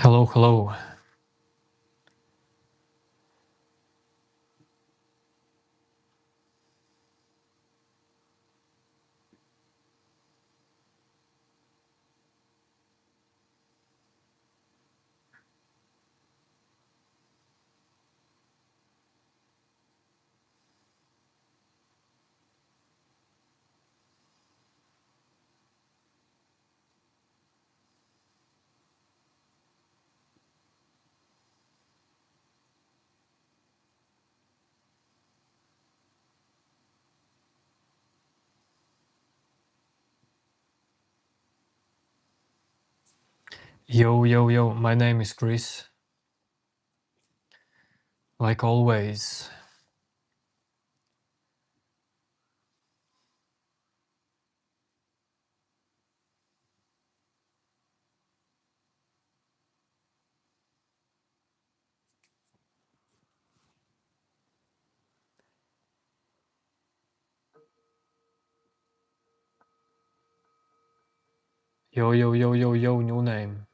Hello, hello. Yo, yo, yo, my name is Chris. Like always. Yo, yo, yo, yo, yo, new name.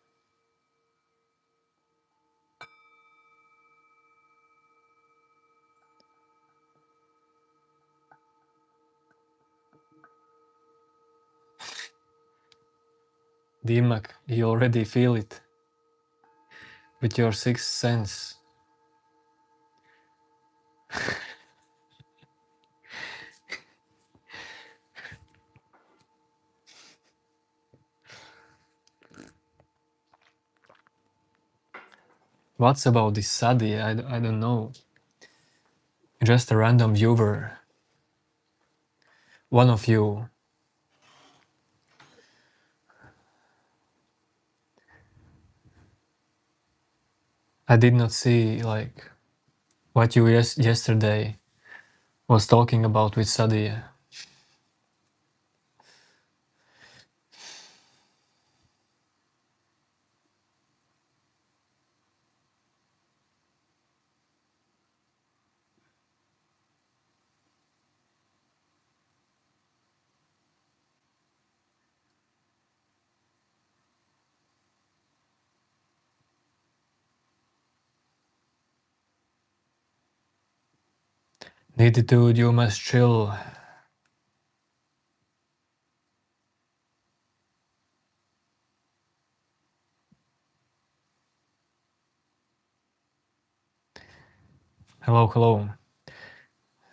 Dimak, you already feel it. With your sixth sense. What's about this Sadi? I don't know. Just a random viewer. One of you. I did not see, like, what you yesterday was talking about with Sadi. Needitude, you must chill. Hello, hello.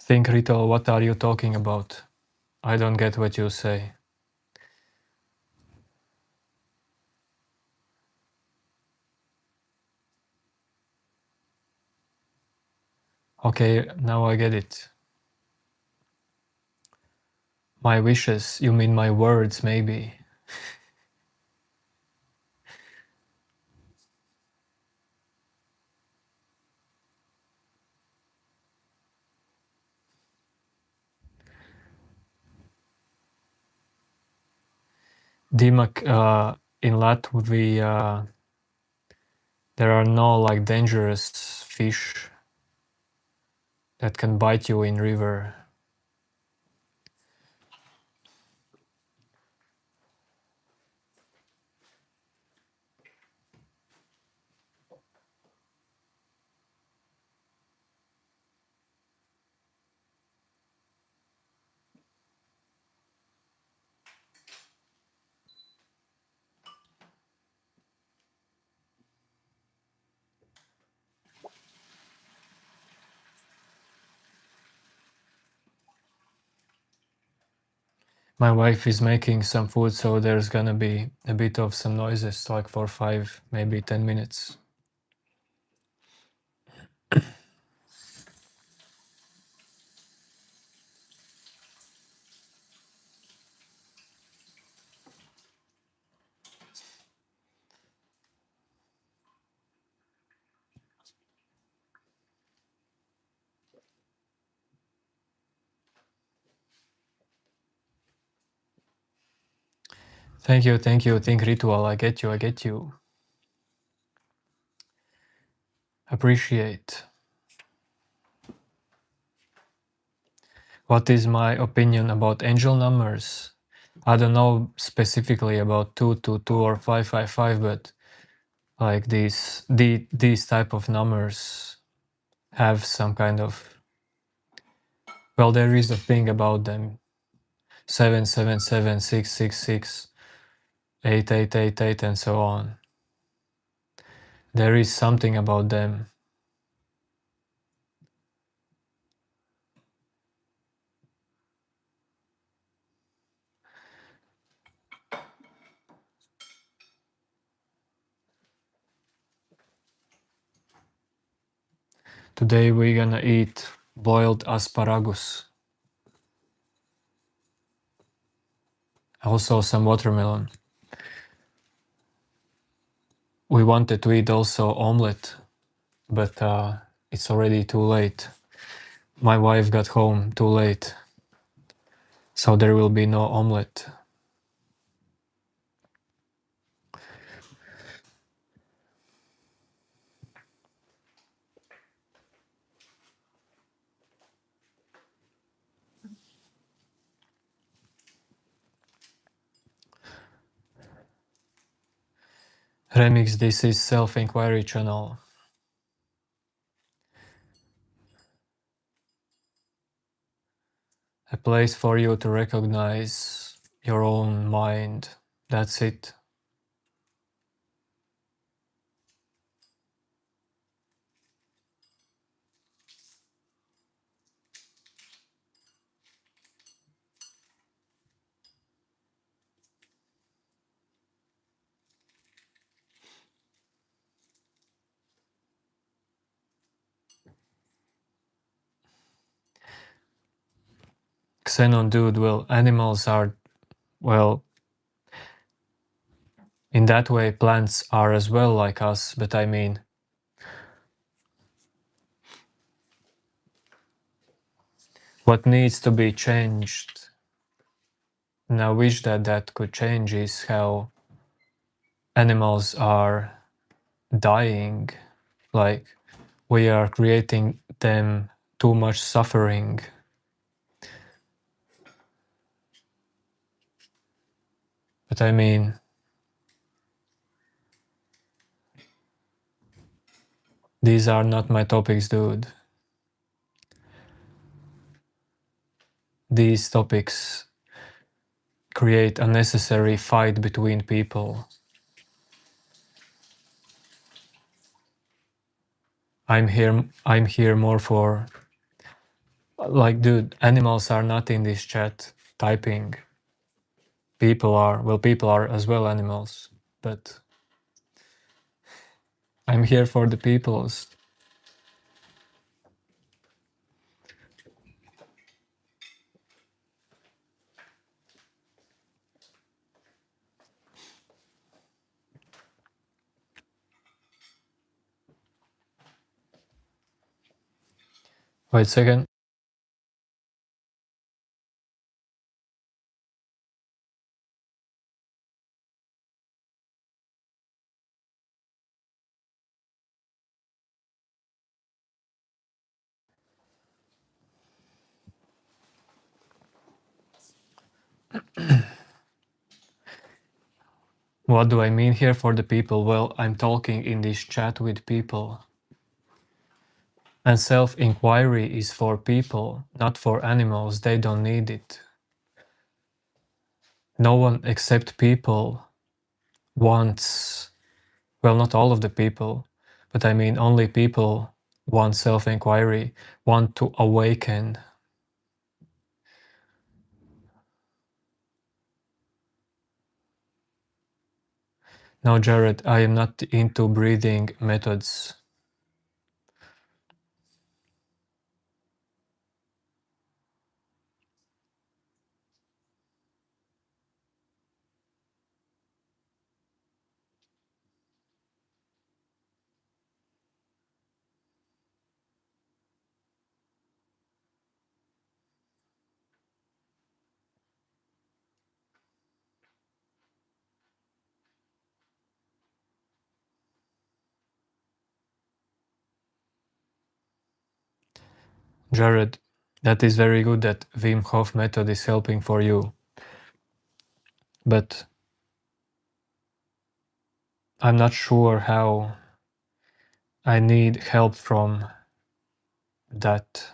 Think, Rito, what are you talking about? I don't get what you say. Okay, now I get it. My wishes, you mean my words, maybe. Dimak, in Latvia, there are no like dangerous fish that can bite you in river. My wife is making some food, so there's gonna be a bit of some noises, like for 5, maybe 10 minutes. Thank you, think ritual, I get you. Appreciate. What is my opinion about angel numbers? I don't know specifically about 222 or 555, but like these type of numbers have some kind of, well, there is a thing about them. 777, 666, 8888, and so on. There is something about them. Today we're gonna eat boiled asparagus. Also some watermelon. We wanted to eat also omelette, but it's already too late. My wife got home too late, so there will be no omelette. Remix, this is self-inquiry channel. A place for you to recognize your own mind. That's it. Xenon dude, well, animals are, well, in that way plants are as well like us, but I mean, what needs to be changed, and I wish that that could change, is how animals are dying. Like, we are creating them too much suffering. But I mean, these are not my topics, dude. These topics create unnecessary fight between people. I'm here more for, like, dude, animals are not in this chat typing. People are, well, people are as well animals, but I'm here for the peoples. Wait a second. What do I mean here for the people? Well, I'm talking in this chat with people. And self-inquiry is for people, not for animals. They don't need it. No one except people wants, well, not all of the people, but I mean only people want self-inquiry, want to awaken. No, Jared, I am not into breathing methods. Jared, that is very good that Wim Hof method is helping for you. But I'm not sure how I need help from that.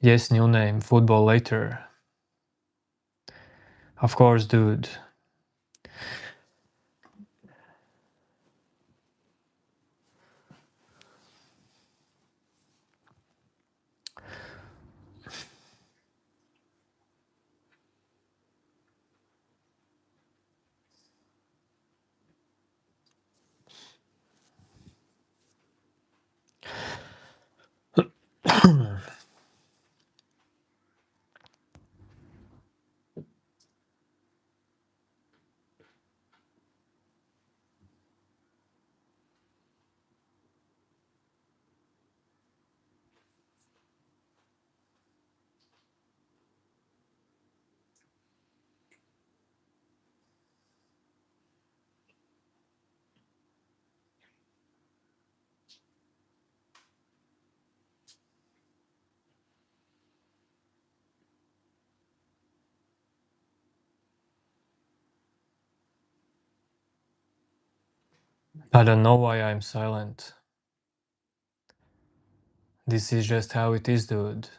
Yes, new name, football later. Of course, dude. I don't know why I'm silent. This is just how it is, dude.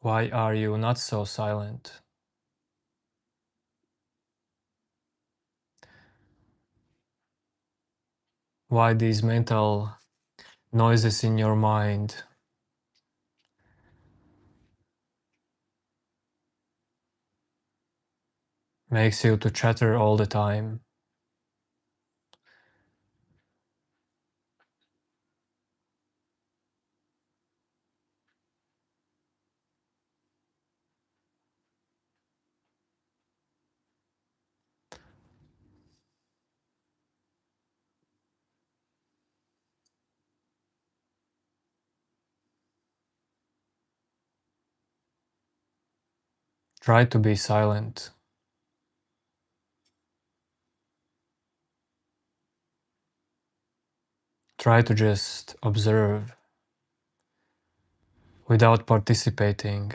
Why are you not so silent? Why these mental noises in your mind makes you to chatter all the time? Try to be silent. Try to just observe without participating.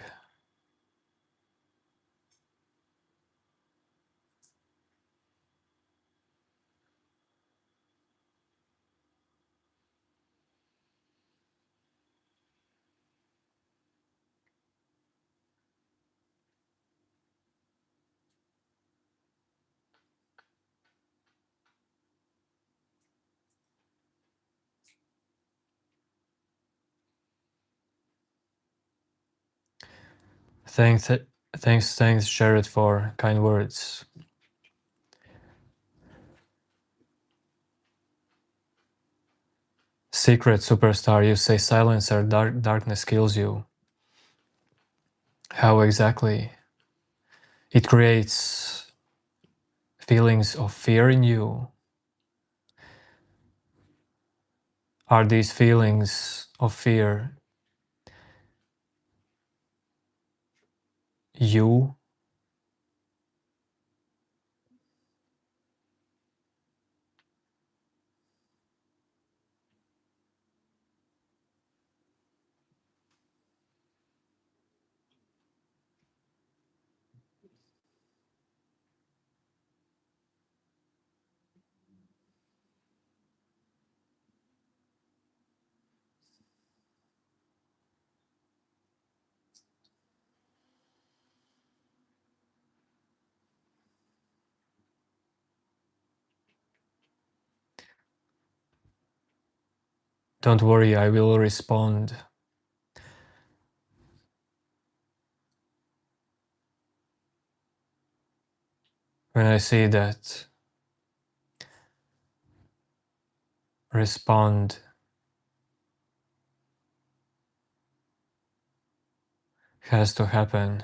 Thanks, thanks, Jared, for kind words. Secret superstar, you say silence or darkness kills you. How exactly? It creates feelings of fear in you. Are these feelings of fear you? Don't worry, I will respond. When I see that respond has to happen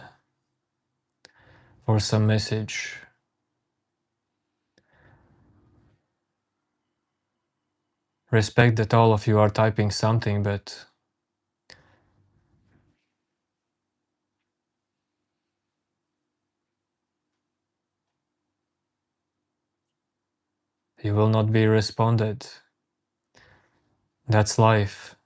for some message. Respect that all of you are typing something, but you will not be responded. That's life.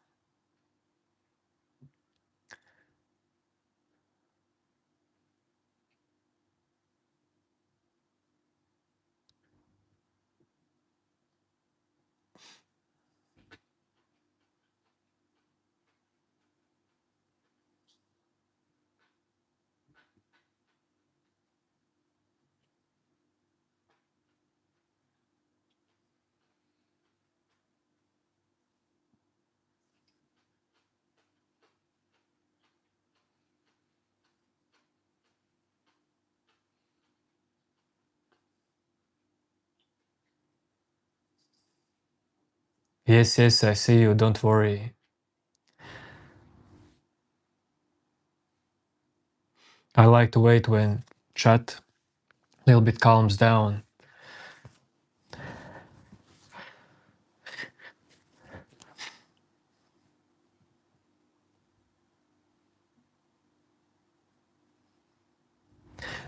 Yes, yes, I see you, don't worry. I like to wait when chat a little bit calms down.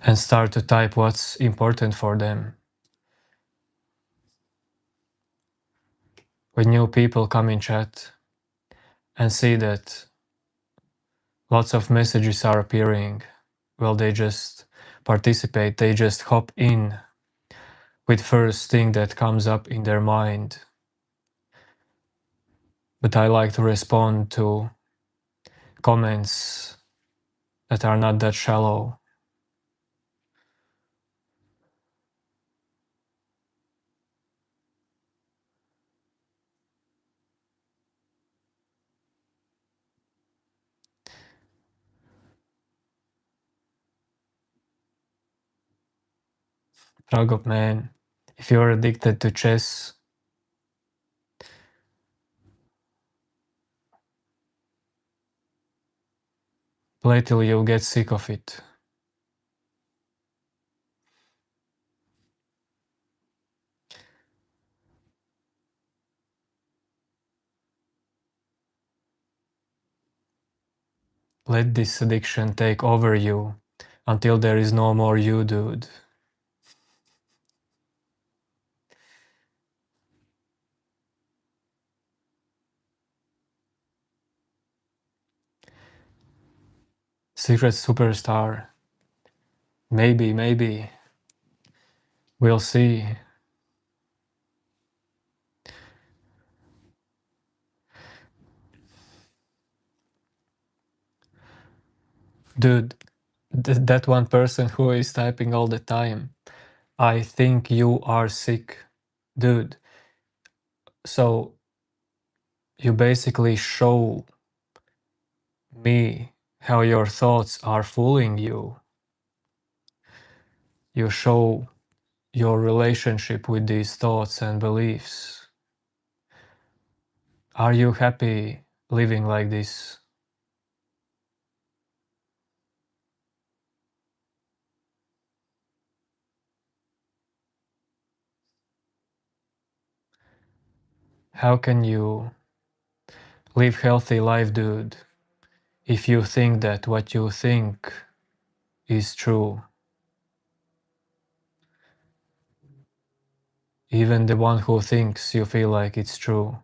And start to type what's important for them. When new people come in chat and see that lots of messages are appearing, well, they just participate, they just hop in with first thing that comes up in their mind. But I like to respond to comments that are not that shallow. Pragop, man, if you're addicted to chess, play till you get sick of it. Let this addiction take over you until there is no more you, dude. Secret superstar. Maybe. We'll see. Dude, that one person who is typing all the time, I think you are sick. Dude, so you basically show me how your thoughts are fooling you. You show your relationship with these thoughts and beliefs. Are you happy living like this? How can you live healthy life, dude, if you think that what you think is true? Even the one who thinks you feel like it's true.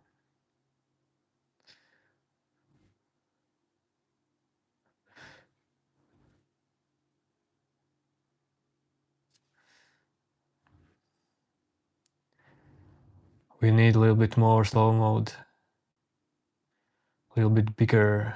We need a little bit more slow mode, a little bit bigger.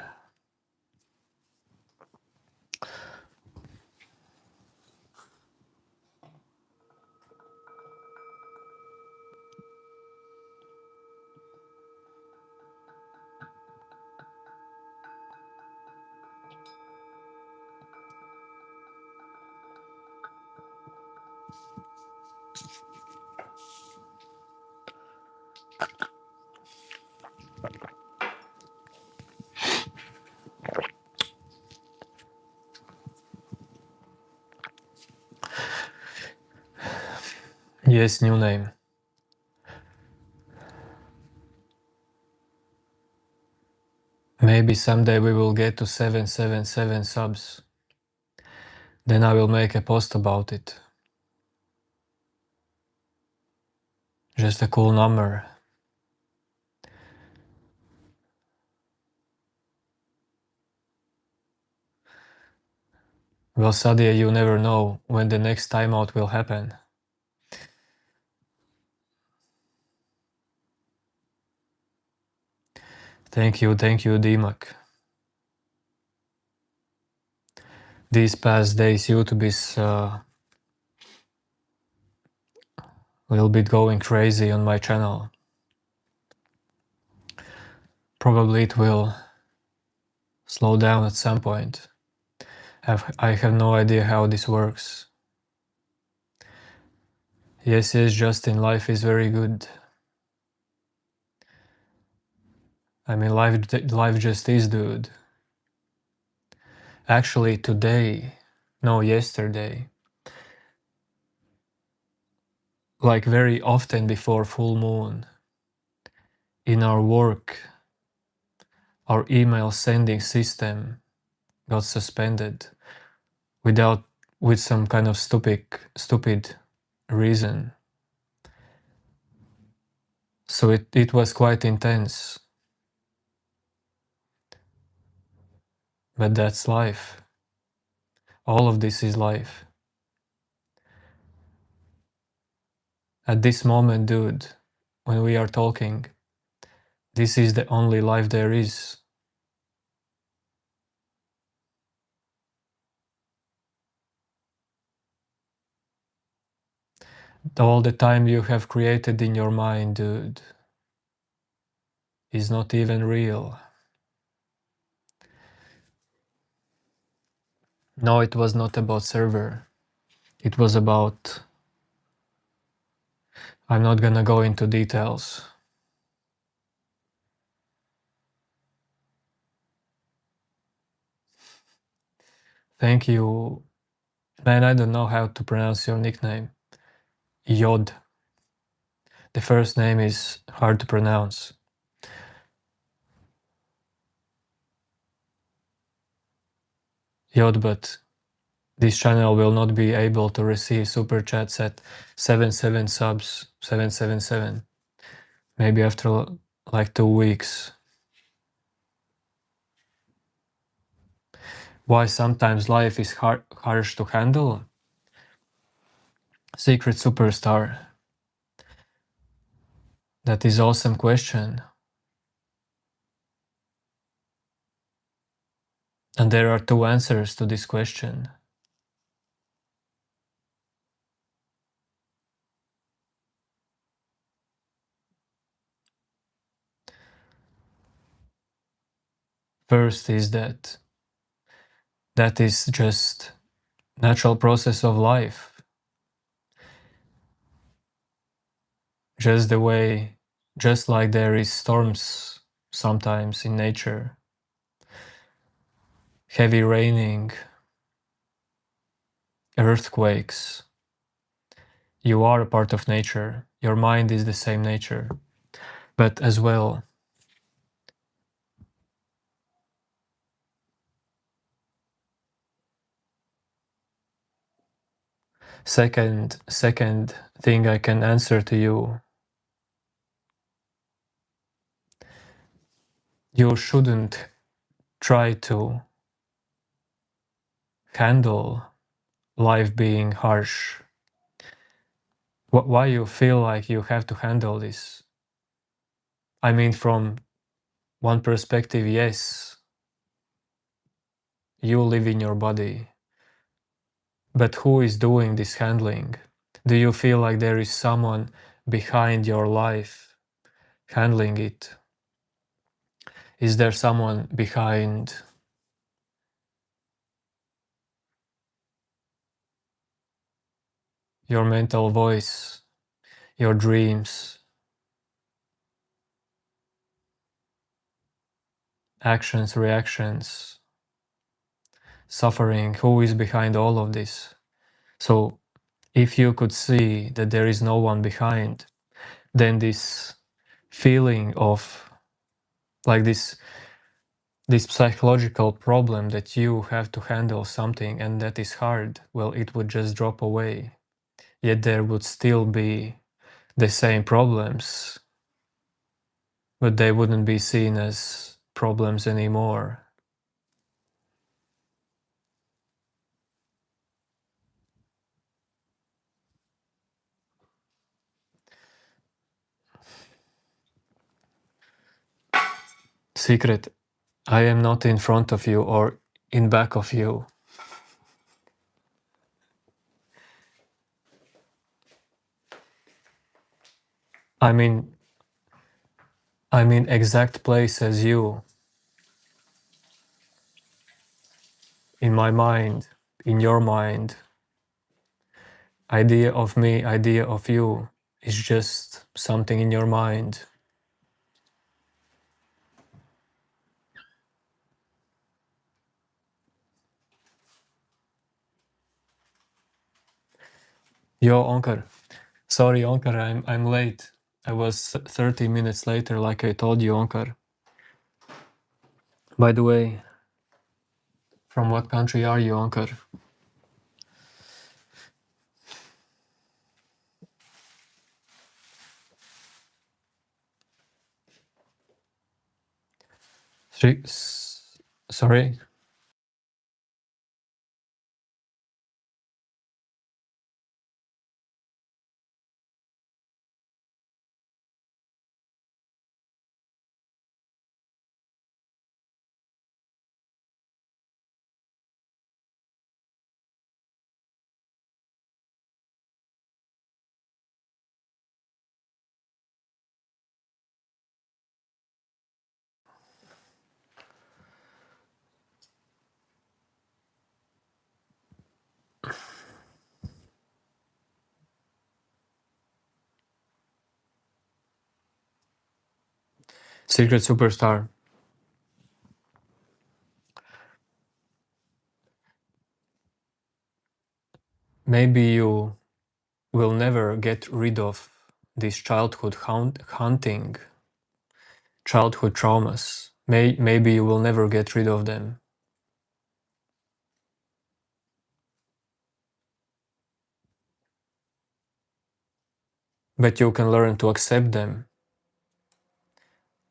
Yes, new name. Maybe someday we will get to 777 subs. Then I will make a post about it. Just a cool number. Well, Sadia, you never know when the next timeout will happen. Thank you, Dimak. These past days YouTube is a little bit going crazy on my channel. Probably it will slow down at some point. I have no idea how this works. Yes, Justin, life is very good. I mean, life just is, dude. Actually, today, no, yesterday, like very often before full moon, in our work, our email sending system got suspended with some kind of stupid reason. So it was quite intense. But that's life. All of this is life. At this moment, dude, when we are talking, this is the only life there is. All the time you have created in your mind, dude, is not even real. No, it was not about server. It was about... I'm not gonna go into details. Thank you. Man, I don't know how to pronounce your nickname. Yod. The first name is hard to pronounce. Yod, but this channel will not be able to receive super chats at 77 subs, 777. Maybe after like 2 weeks. Why sometimes life is harsh to handle? Secret superstar. That is awesome question. And there are 2 answers to this question. First is that is just natural process of life. Just like there is storms sometimes in nature, heavy raining, earthquakes. You are a part of nature. Your mind is the same nature. But as well, second thing I can answer to you, you shouldn't try to handle life being harsh. Why you feel like you have to handle this? I mean, from one perspective, yes, you live in your body. But who is doing this handling? Do you feel like there is someone behind your life handling it? Is there someone behind your mental voice, your dreams, actions, reactions, suffering? Who is behind all of this? So if you could see that there is no one behind, then this feeling of like this psychological problem that you have to handle something and that is hard, well, it would just drop away. Yet there would still be the same problems, but they wouldn't be seen as problems anymore. Secret, I am not in front of you or in back of you. I'm in exact place as you. In my mind, in your mind. Idea of me, idea of you is just something in your mind. Yo, Onkar. Sorry, Onkar, I'm late. I was 30 minutes later, like I told you, Onkar. By the way, from what country are you, Onkar? Sorry? Secret superstar. Maybe you will never get rid of this childhood hunting, childhood traumas. Maybe you will never get rid of them. But you can learn to accept them.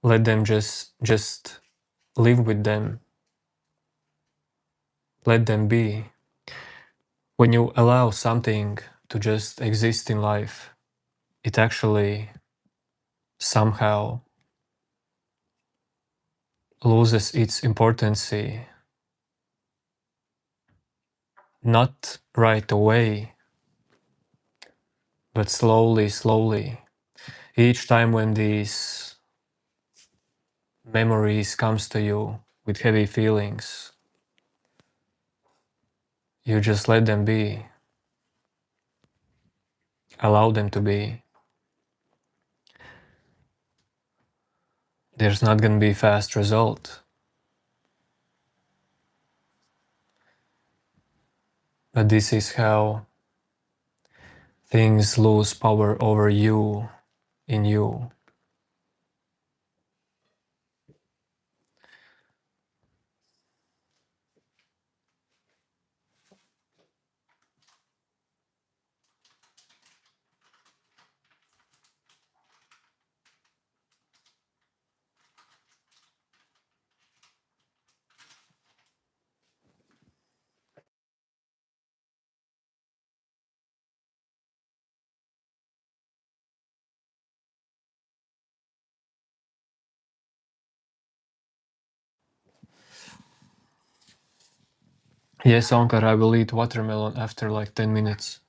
Let them just live with them. Let them be. When you allow something to just exist in life, it actually somehow loses its importance, not right away, but slowly. Each time when these memories comes to you with heavy feelings, you just let them be, allow them to be. There's not gonna be a fast result, but this is how things lose power over you, in you. Yes, Onkar, I will eat watermelon after like 10 minutes.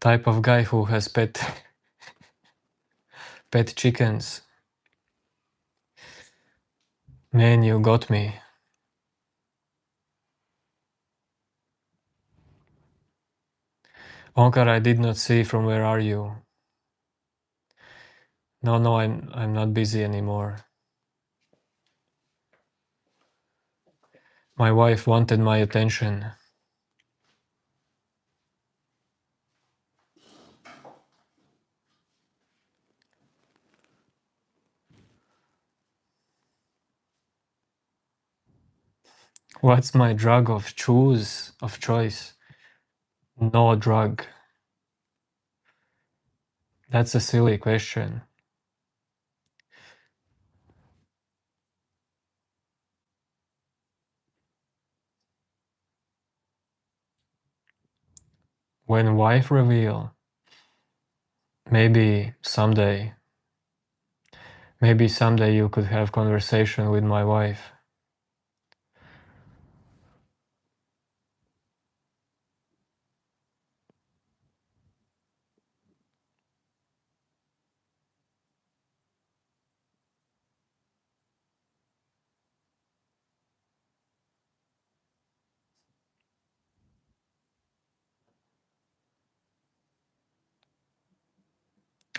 Type of guy who has pet chickens. Man, you got me. Onkar, I did not see from where are you. No, I'm not busy anymore. My wife wanted my attention. What's my drug of choice? No drug. That's a silly question. When wife reveal, maybe someday you could have conversation with my wife.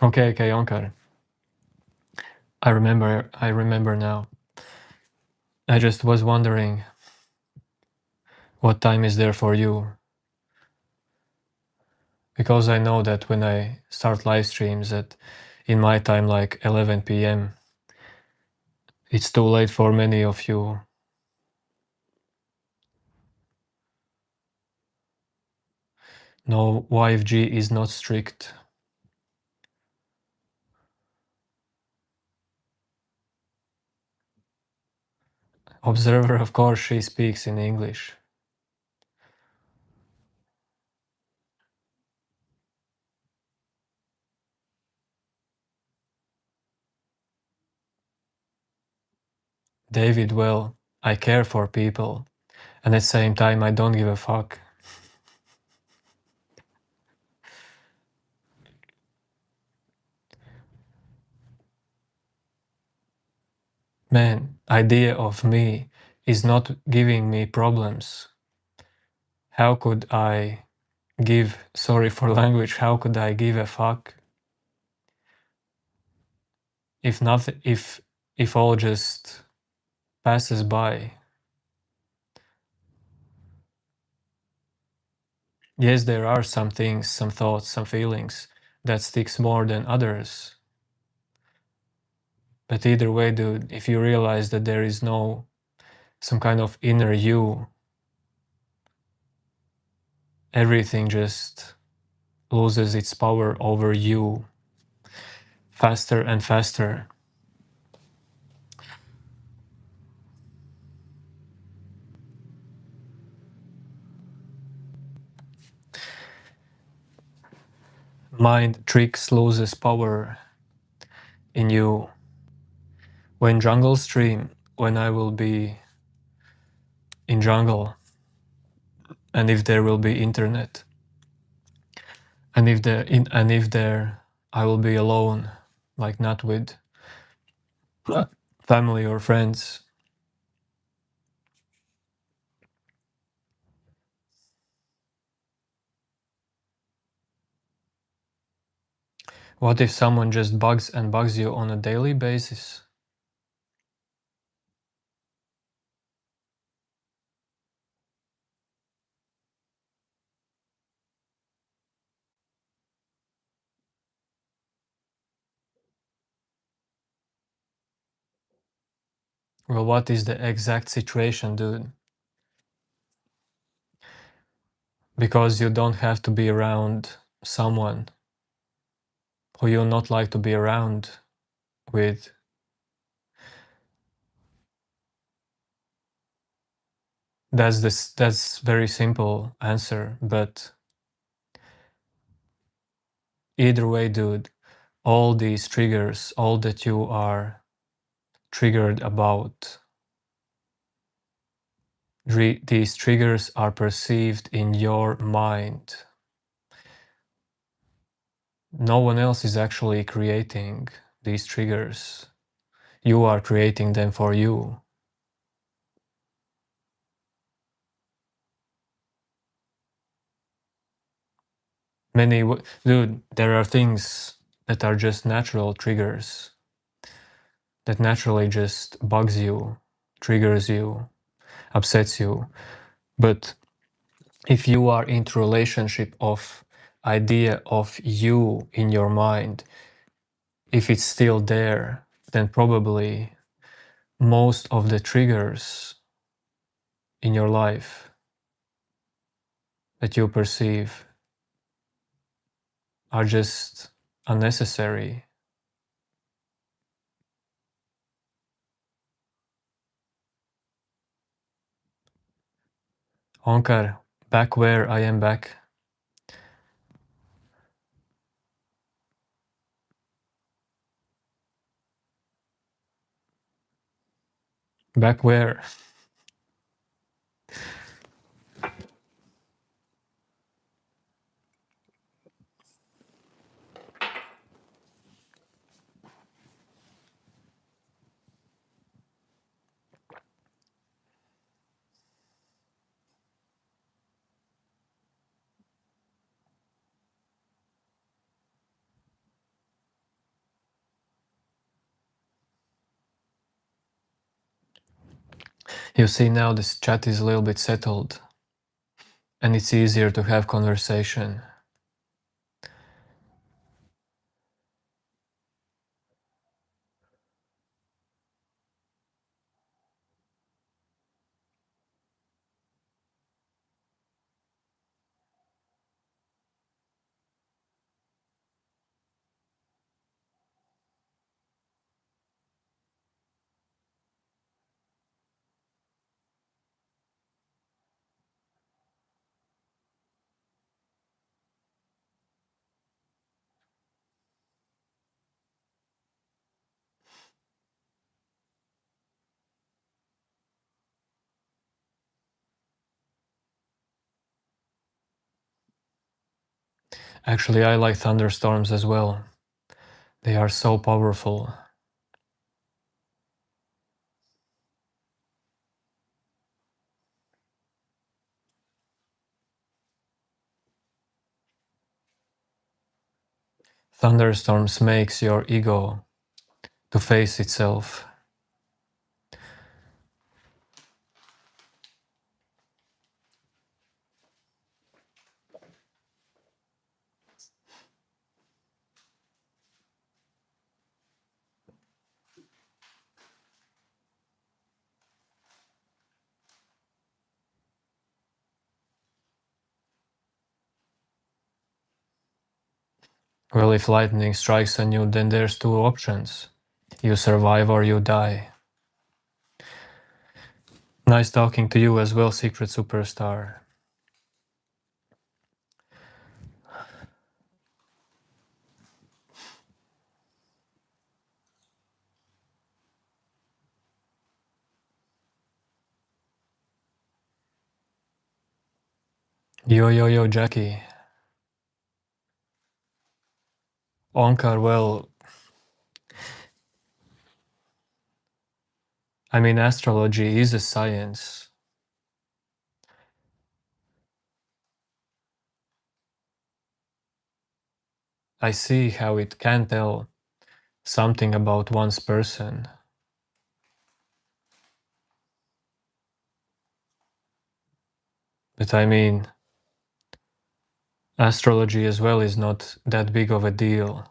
Okay, Onkar. I remember now. I just was wondering what time is there for you. Because I know that when I start live streams at in my time like 11 p.m., it's too late for many of you. No, YFG is not strict. Observer, of course, she speaks in English. David, well, I care for people, and at the same time, I don't give a fuck. Man, idea of me is not giving me problems. How could I give, sorry for language, how could I give a fuck if nothing, if all just passes by? Yes, there are some things, some thoughts, some feelings that sticks more than others. But either way, dude, if you realize that there is no some kind of inner you, everything just loses its power over you faster and faster. Mind tricks loses power in you. When jungle stream, when I will be in jungle, and if there will be internet, and if there I will be alone, like not with family or friends. What if someone just bugs and bugs you on a daily basis? Well, what is the exact situation, dude? Because you don't have to be around someone who you not like to be around with. That's very simple answer, but either way, dude, all these triggers, all that you are triggered about, these triggers are perceived in your mind. No one else is actually creating these triggers. You are creating them for you. Dude, there are things that are just natural triggers that naturally just bugs you, triggers you, upsets you. But if you are into relationship of idea of you in your mind, if it's still there, then probably most of the triggers in your life that you perceive are just unnecessary. Onkar, back where I am back. Back where? You see, now this chat is a little bit settled and it's easier to have conversation. Actually, I like thunderstorms as well. They are so powerful. Thunderstorms makes your ego to face itself. Well, if lightning strikes on you, then there's two options. You survive or you die. Nice talking to you as well, Secret Superstar. Yo, Jackie. Onkar, well, I mean, astrology is a science. I see how it can tell something about one's person. But I mean, astrology as well is not that big of a deal.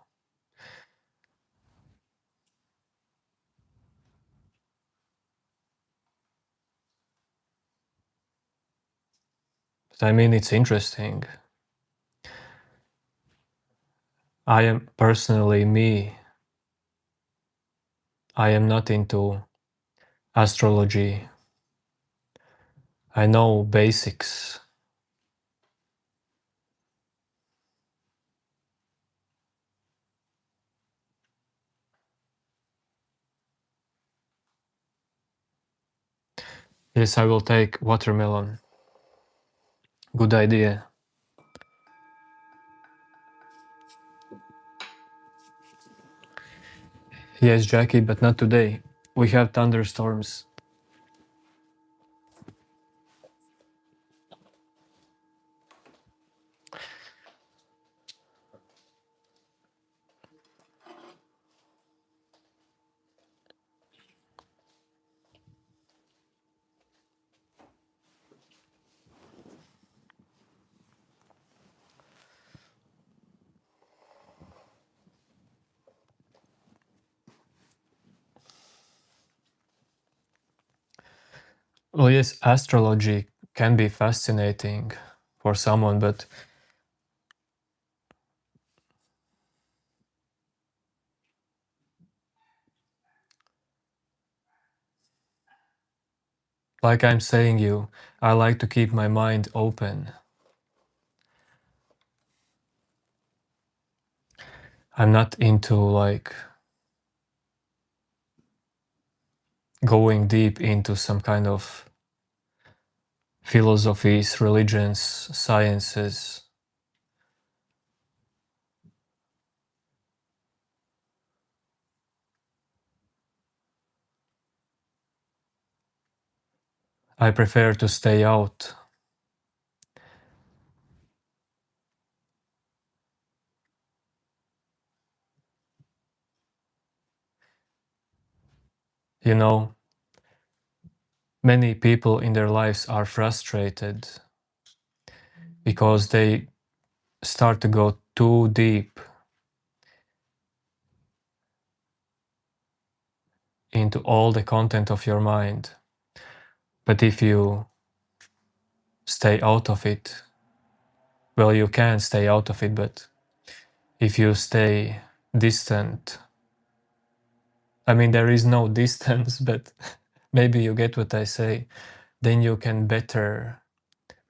But I mean, it's interesting. I am personally me. I am not into astrology. I know basics. Yes, I will take watermelon. Good idea. Yes, Jackie, but not today. We have thunderstorms. Well, yes, astrology can be fascinating for someone, but like I'm saying you, I like to keep my mind open. I'm not into like going deep into some kind of philosophies, religions, sciences. I prefer to stay out. You know, many people in their lives are frustrated because they start to go too deep into all the content of your mind. But if you stay out of it, well, you can stay out of it, but if you stay distant, I mean, there is no distance, but maybe you get what I say, then you can better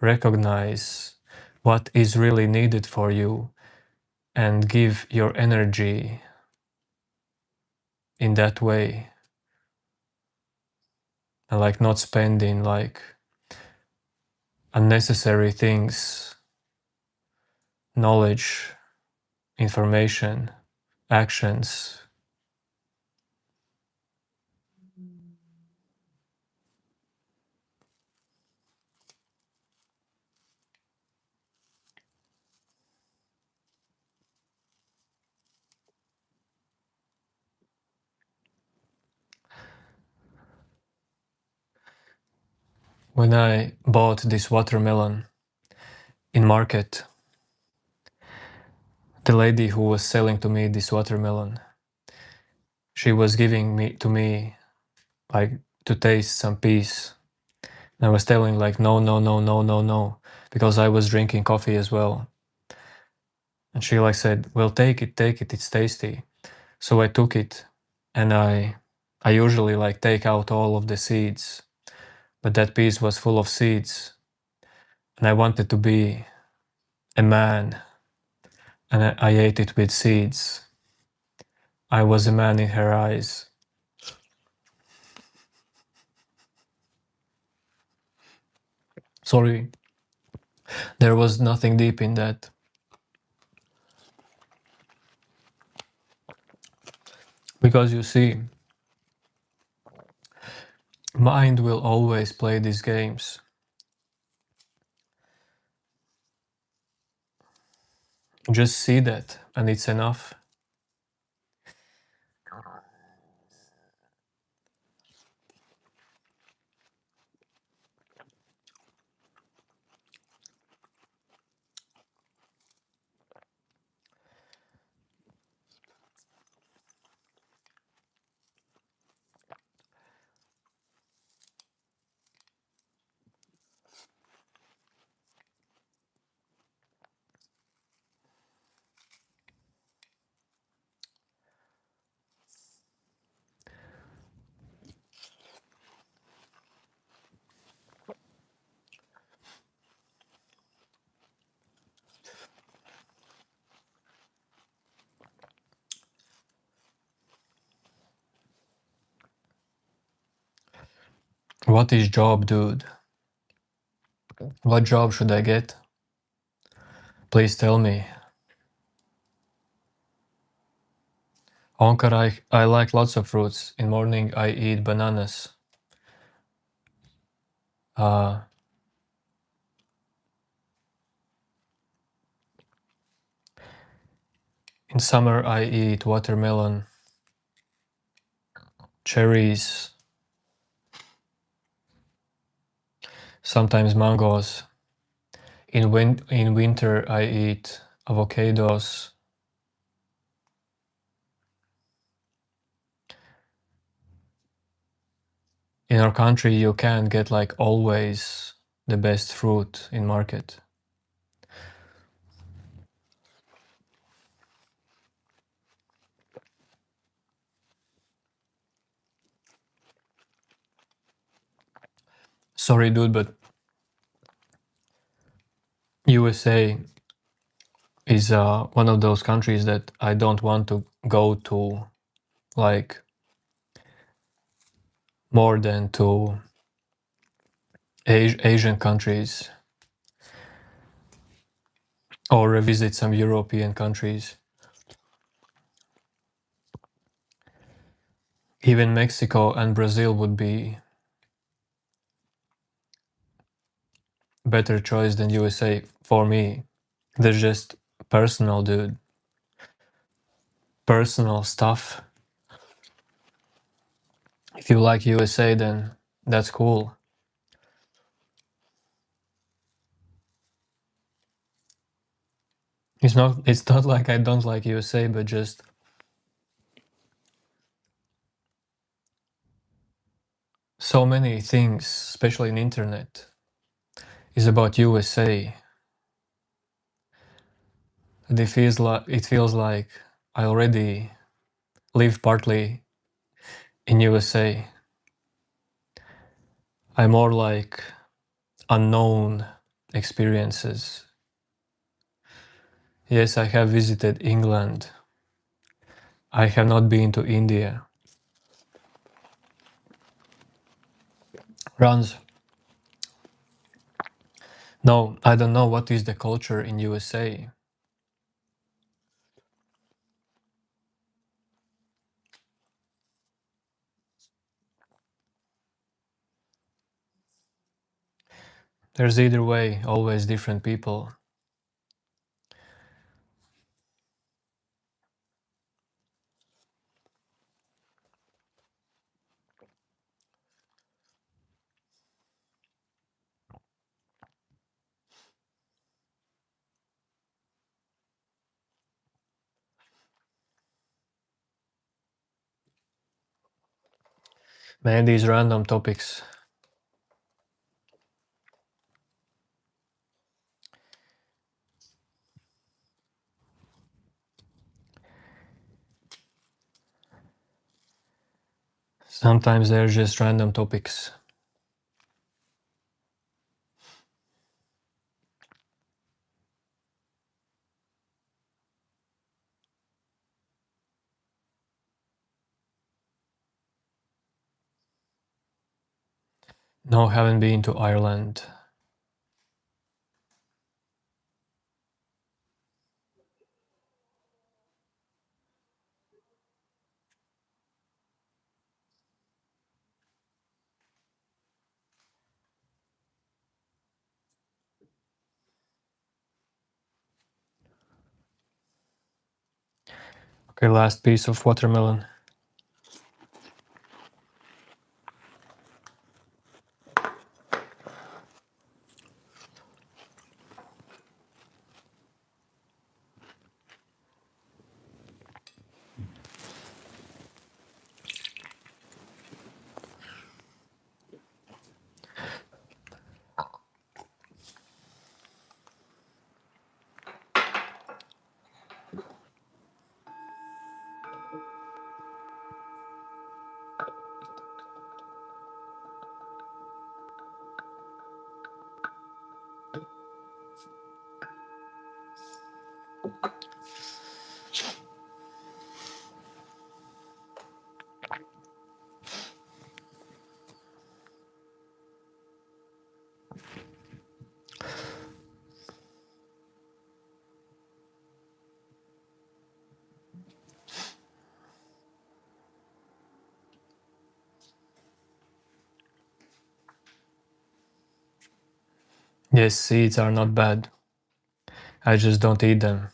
recognize what is really needed for you and give your energy in that way, and like not spending like unnecessary things, knowledge, information, actions. When I bought this watermelon in market, the lady who was selling to me this watermelon, she was giving me to me like to taste some piece. And I was telling like no, no, no, no, no, no, because I was drinking coffee as well. And she like said, well, take it, it's tasty. So I took it, and I usually like take out all of the seeds, but that piece was full of seeds, and I wanted to be a man, and I ate it with seeds. I was a man in her eyes. Sorry, there was nothing deep in that. Because you see, mind will always play these games. Just see that, and it's enough. What is job, dude? What job should I get? Please tell me. Onkar, I like lots of fruits. In morning I eat bananas. Uh, in summer I eat watermelon, cherries, sometimes mangoes. In winter I eat avocados. in our country you can't get like always the best fruit in market. Sorry dude, but USA is one of those countries that I don't want to go to, like more than to Asian countries or revisit some European countries. Even Mexico and Brazil would be better choice than USA for me. They're just personal, dude. Personal stuff. If you like USA, then that's cool. It's not like I don't like USA, but just so many things, especially in internet, is about USA. And it feels like I already live partly in USA. I'm more like unknown experiences. Yes, I have visited England. I have not been to India. Runs. No, I don't know what is the culture in USA. There's either way, always different people. Man, these random topics. Sometimes they're just random topics. No, haven't been to Ireland. Okay, last piece of watermelon. Yes, seeds are not bad. I just don't eat them.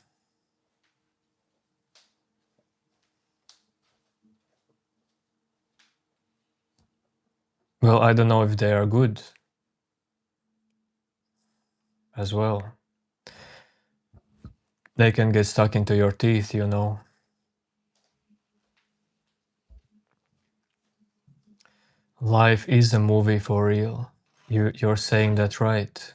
Well, I don't know if they are good as well. They can get stuck into your teeth, you know. Life is a movie for real. You're saying that right.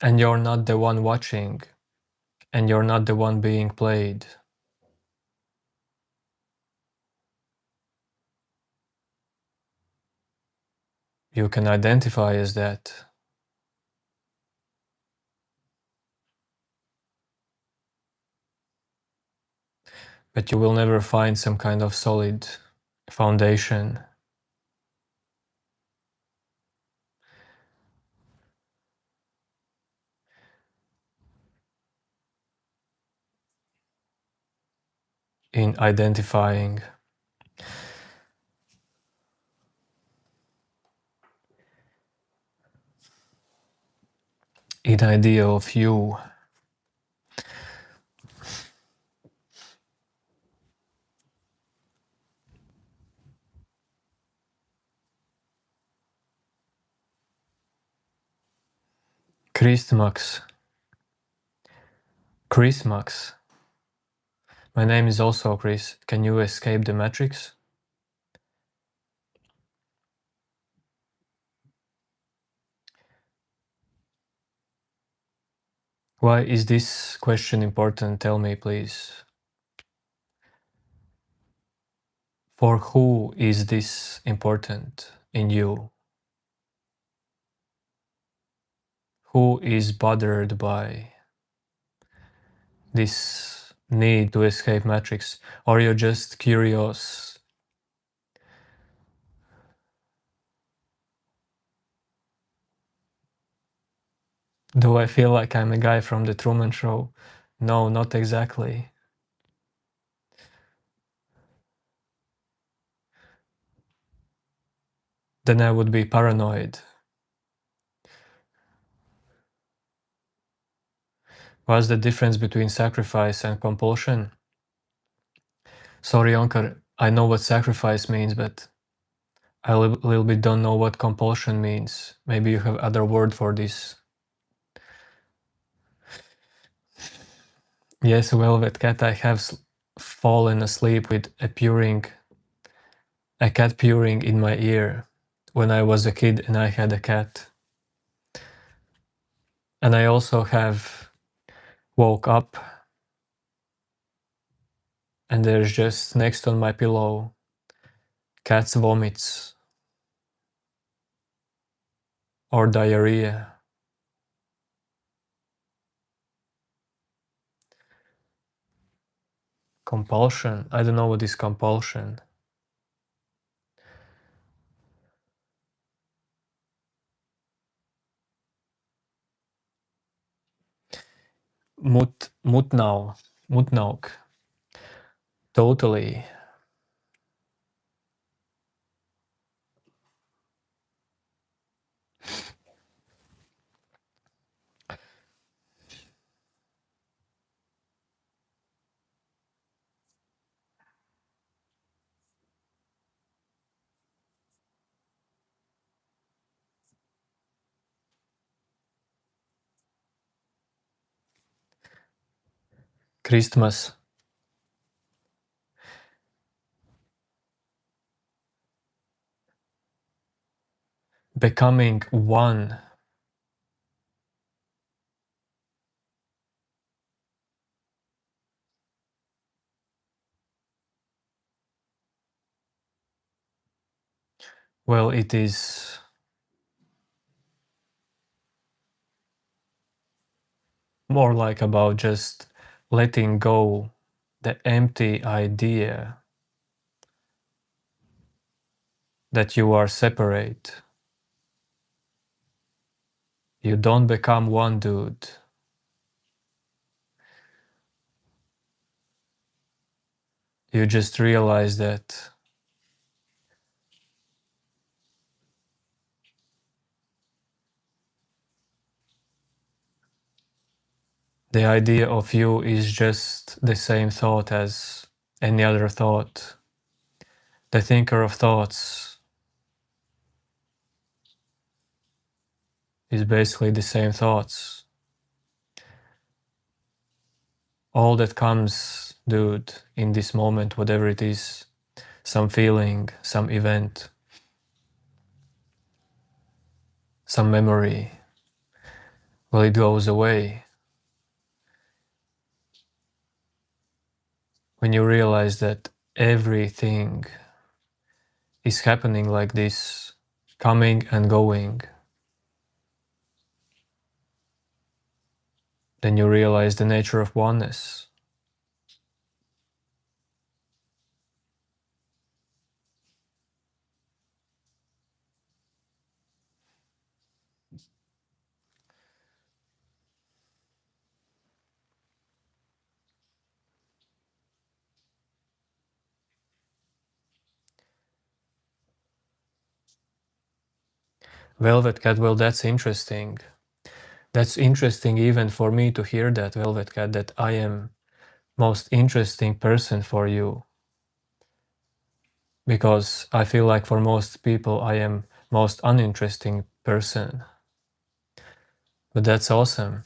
And you're not the one watching, and you're not the one being played. You can identify as that. But you will never find some kind of solid foundation in identifying. In idea of you. Christmax. Christmax. My name is also Chris. Can you escape the matrix? Why is this question important? Tell me, please. For who is this important in you? Who is bothered by this need to escape matrix? Or you're just curious? Do I feel like I'm a guy from the Truman Show? No, not exactly. Then I would be paranoid. What's the difference between sacrifice and compulsion? Sorry, Onkar, I know what sacrifice means, but I a little bit don't know what compulsion means. Maybe you have other word for this. Yes, Velvet Cat, I have fallen asleep with a cat purring in my ear when I was a kid and I had a cat. And I also have woke up and there's just next on my pillow cat's vomits or diarrhea. Compulsion? I don't know what is compulsion. Mutnauk. Totally. Christmas. Becoming one. Well, it is more like about just letting go the empty idea that you are separate. You don't become one, dude. You just realize that the idea of you is just the same thought as any other thought. The thinker of thoughts is basically the same thoughts. All that comes, dude, in this moment, whatever it is, some feeling, some event, some memory, well, it goes away when you realize that everything is happening like this, coming and going. Then you realize the nature of oneness. Velvet Cat, well, that's interesting. That's interesting even for me to hear that, Velvet Cat, that I am most interesting person for you. Because I feel like for most people I am most uninteresting person. But that's awesome.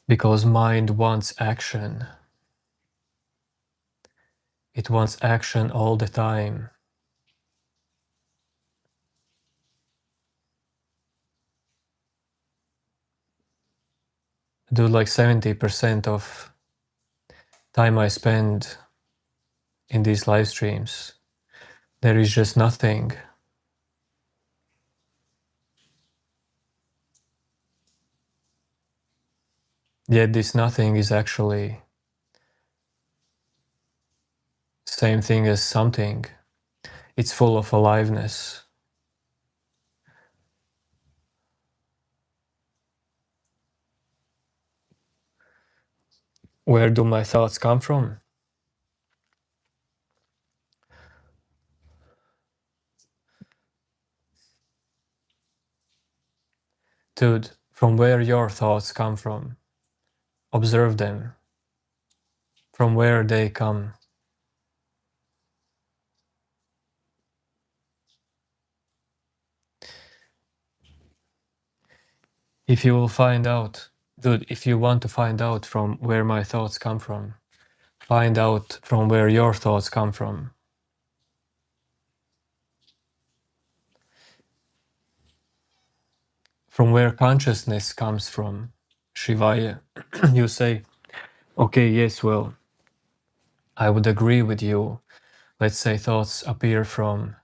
Because mind wants action. It wants action all the time. Dude, like 70% of time I spend in these live streams, there is just nothing. Yet this nothing is actually same thing as something. It's full of aliveness. Where do my thoughts come from? Dude, from where your thoughts come from, observe them. From where they come. If you will find out, dude, if you want to find out from where my thoughts come from, find out from where your thoughts come from. From where consciousness comes from, Shivaya. You say, okay, yes, well, I would agree with you. Let's say thoughts appear from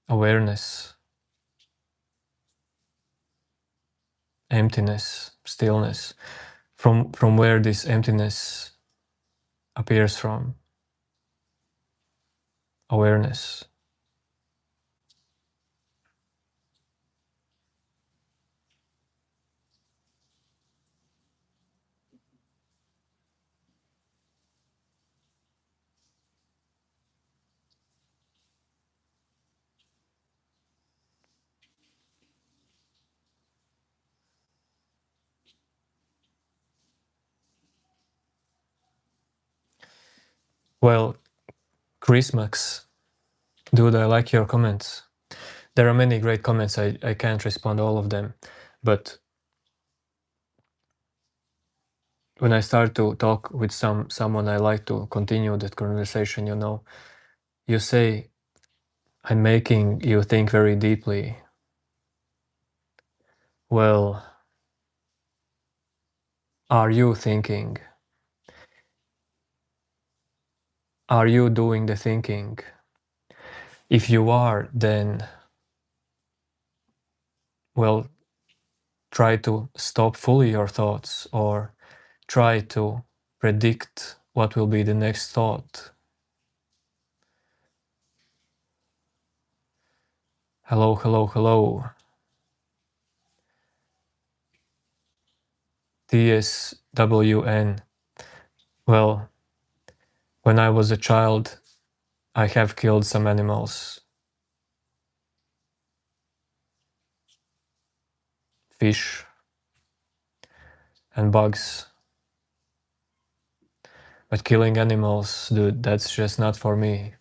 awareness, emptiness, stillness. From where this emptiness appears from, awareness. Well, Christmas, dude, I like your comments. There are many great comments. I can't respond to all of them. But when I start to talk with someone, I like to continue that conversation, you know. You say, I'm making you think very deeply. Well, are you thinking? Are you doing the thinking? If you are, then, well, try to stop fully your thoughts or try to predict what will be the next thought. Hello, hello, hello. TSWN. Well, when I was a child, I have killed some animals. Fish and bugs. But killing animals, dude, that's just not for me.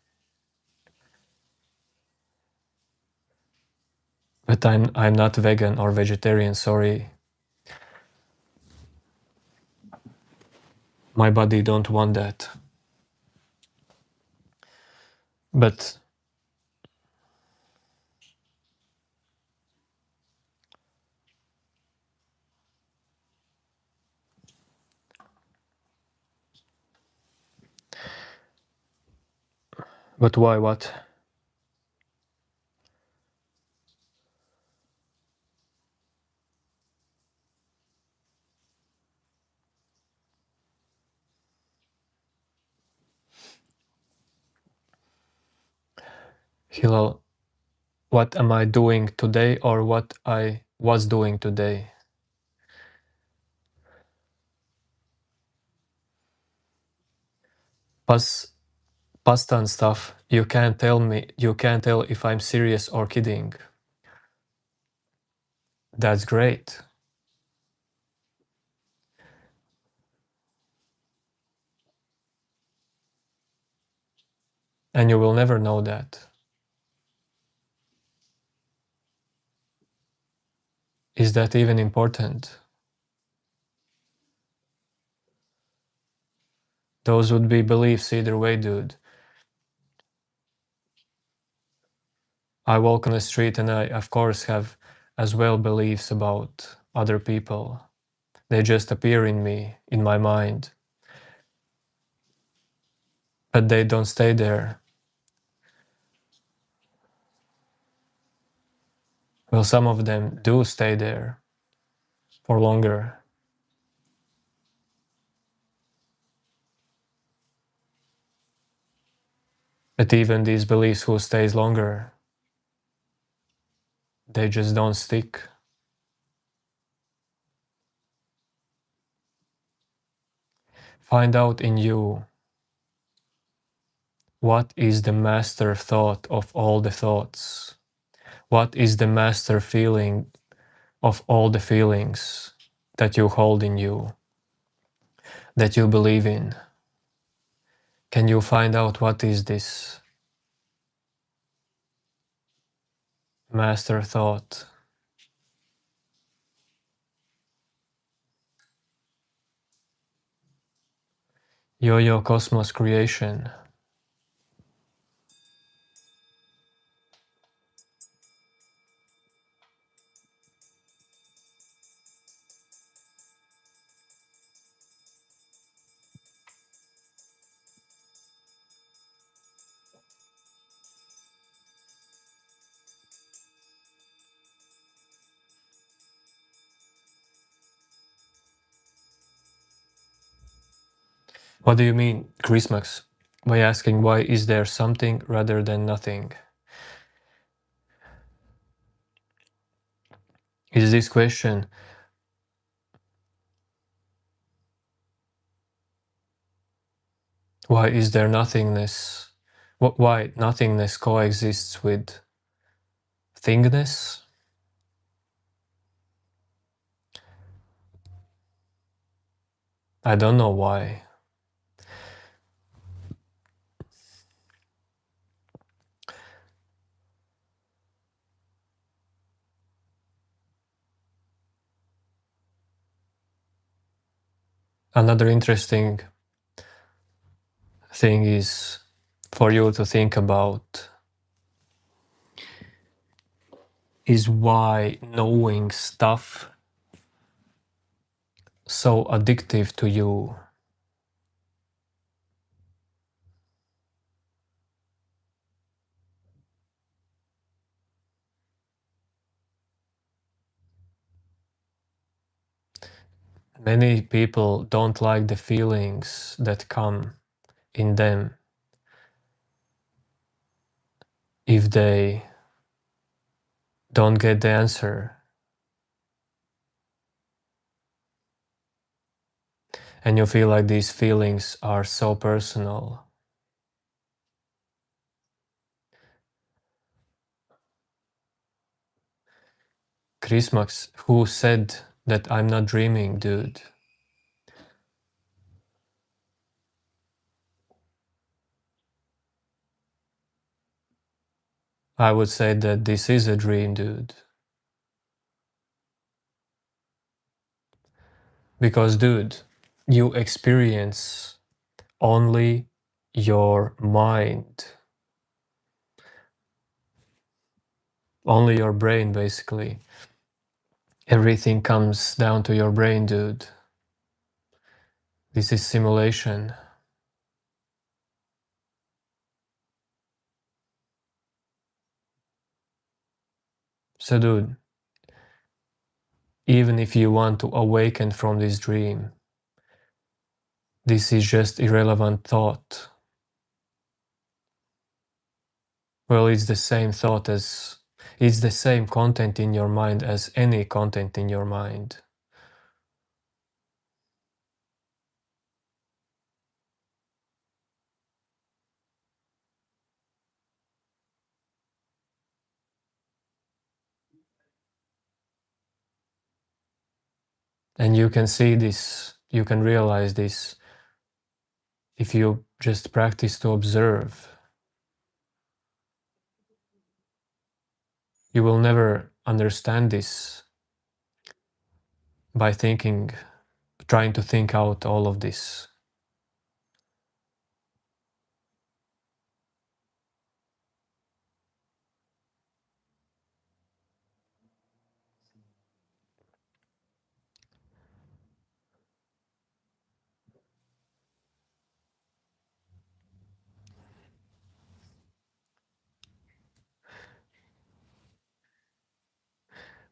But I'm not vegan or vegetarian, sorry. My body don't want that. But why what? Hillel, what am I doing today or what I was doing today? Past tense stuff, you can't tell if I'm serious or kidding. That's great. And you will never know that. Is that even important? Those would be beliefs either way, dude. I walk on the street and I, of course, have as well beliefs about other people. They just appear in me, in my mind. But they don't stay there. Well, some of them do stay there for longer. But even these beliefs who stays longer, they just don't stick. Find out in you what is the master thought of all the thoughts. What is the master feeling of all the feelings that you hold in you, that you believe in? Can you find out what is this master thought? Yo-Yo Cosmos creation. What do you mean, Christmas? By asking why is there something rather than nothing? Is this question why is there nothingness? Why nothingness coexists with thingness? I don't know why. Another interesting thing is for you to think about is why knowing stuff so addictive to you. Many people don't like the feelings that come in them if they don't get the answer. And you feel like these feelings are so personal. Christmas, who said that I'm not dreaming, dude? I would say that this is a dream, dude. Because, dude, you experience only your mind, only your brain, basically. Everything comes down to your brain, dude. This is simulation. So, dude, even if you want to awaken from this dream, this is just irrelevant thought. Well, it's the same thought as, it's the same content in your mind as any content in your mind. And you can see this, you can realize this if you just practice to observe. You will never understand this by thinking, trying to think out all of this.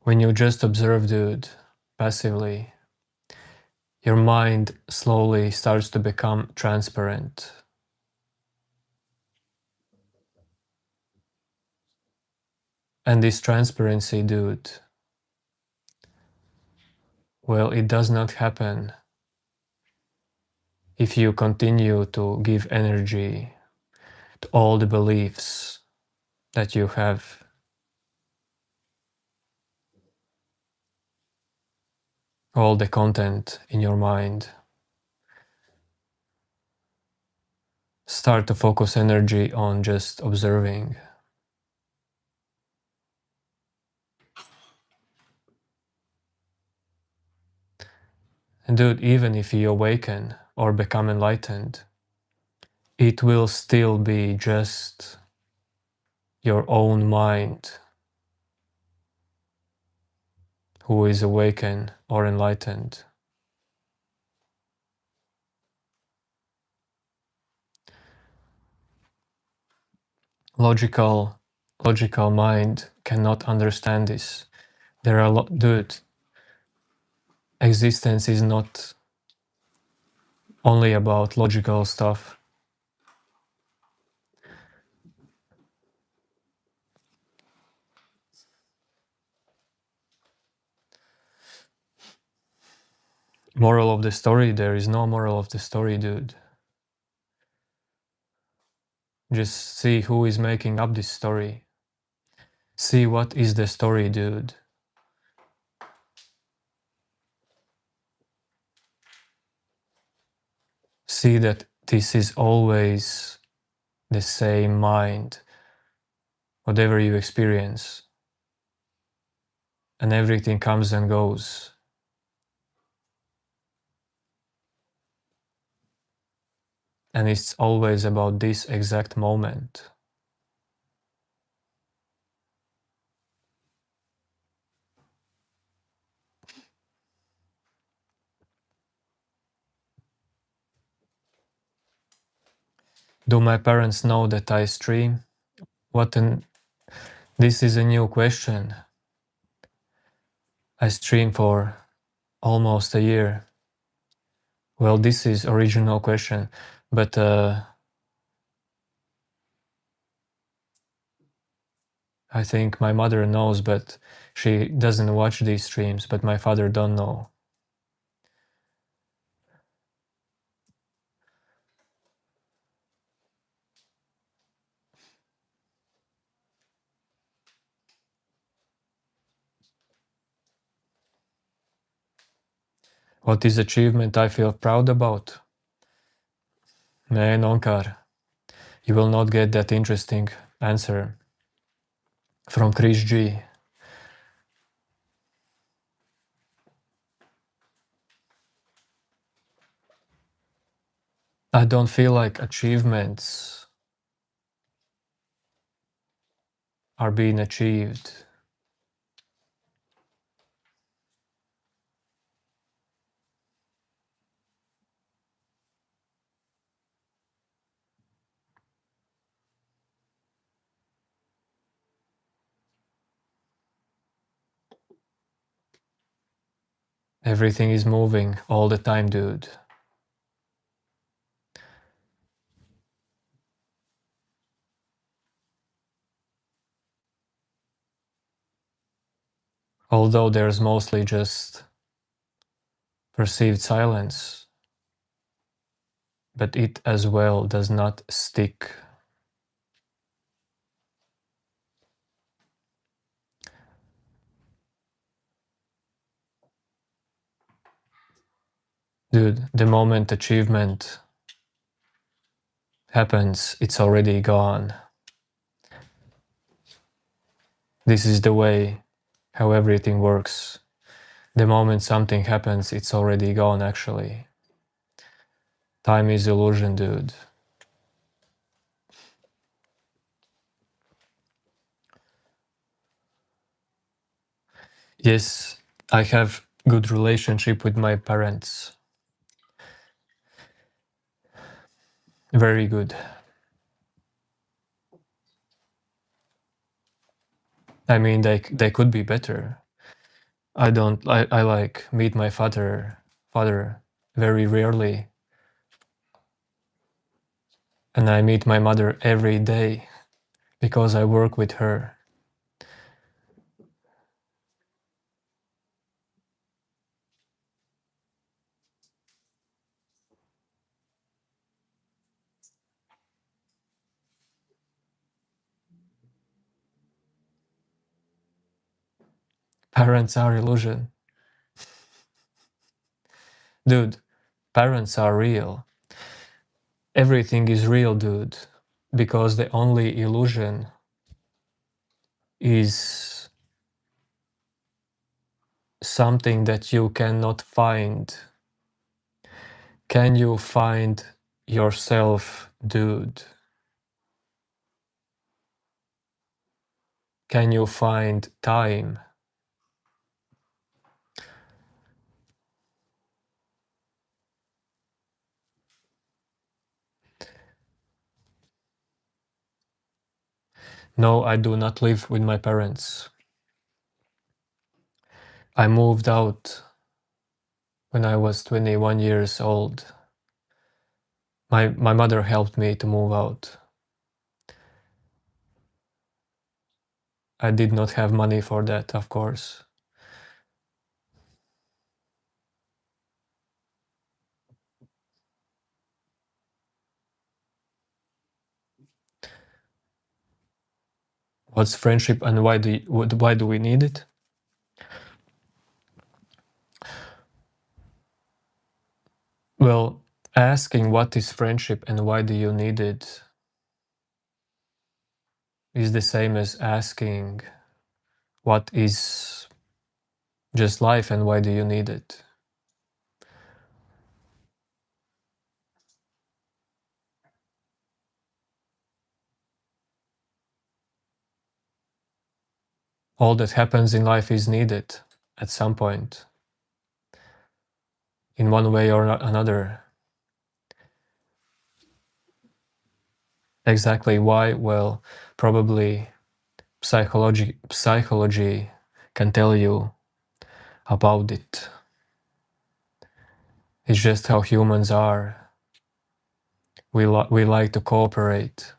When you just observe, dude, passively, your mind slowly starts to become transparent. And this transparency, dude, well, it does not happen if you continue to give energy to all the beliefs that you have. All the content in your mind. Start to focus energy on just observing. And dude, even if you awaken or become enlightened, it will still be just your own mind who is awakened or enlightened. Logical mind cannot understand this. There are dude, existence is not only about logical stuff. Moral of the story, there is no moral of the story, dude. Just see who is making up this story. See what is the story, dude. See that this is always the same mind, whatever you experience. And everything comes and goes. And it's always about this exact moment. Do my parents know that I stream? This is a new question. I stream for almost a year. Well, this is original question, but I think my mother knows, but she doesn't watch these streams, but my father don't know. What is achievement I feel proud about? Man, Onkar, you will not get that interesting answer from Krish G. I don't feel like achievements are being achieved. Everything is moving all the time, dude. Although there's mostly just perceived silence, but it as well does not stick. Dude, the moment achievement happens, it's already gone. This is the way how everything works. The moment something happens, it's already gone, actually. Time is illusion, dude. Yes, I have good relationship with my parents. Very good. I mean, they could be better. I like meet my father very rarely, and I meet my mother every day because I work with her. Parents are illusion. Dude, parents are real. Everything is real, dude, because the only illusion is something that you cannot find. Can you find yourself, dude? Can you find time? No, I do not live with my parents. I moved out when I was 21 years old. My mother helped me to move out. I did not have money for that, of course. What's friendship and why do we need it? Well, asking what is friendship and why do you need it is the same as asking what is just life and why do you need it. All that happens in life is needed at some point, in one way or another. Exactly why? Well, probably psychology can tell you about it. It's just how humans are. We like to cooperate,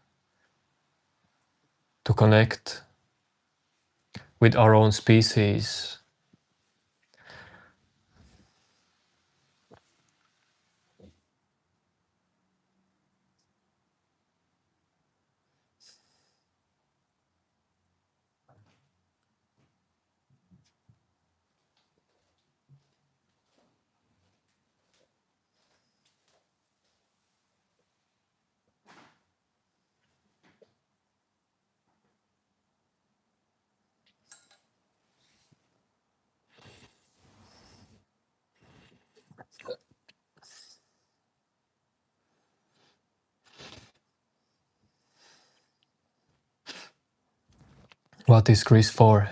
to connect with our own species. What is Chris for?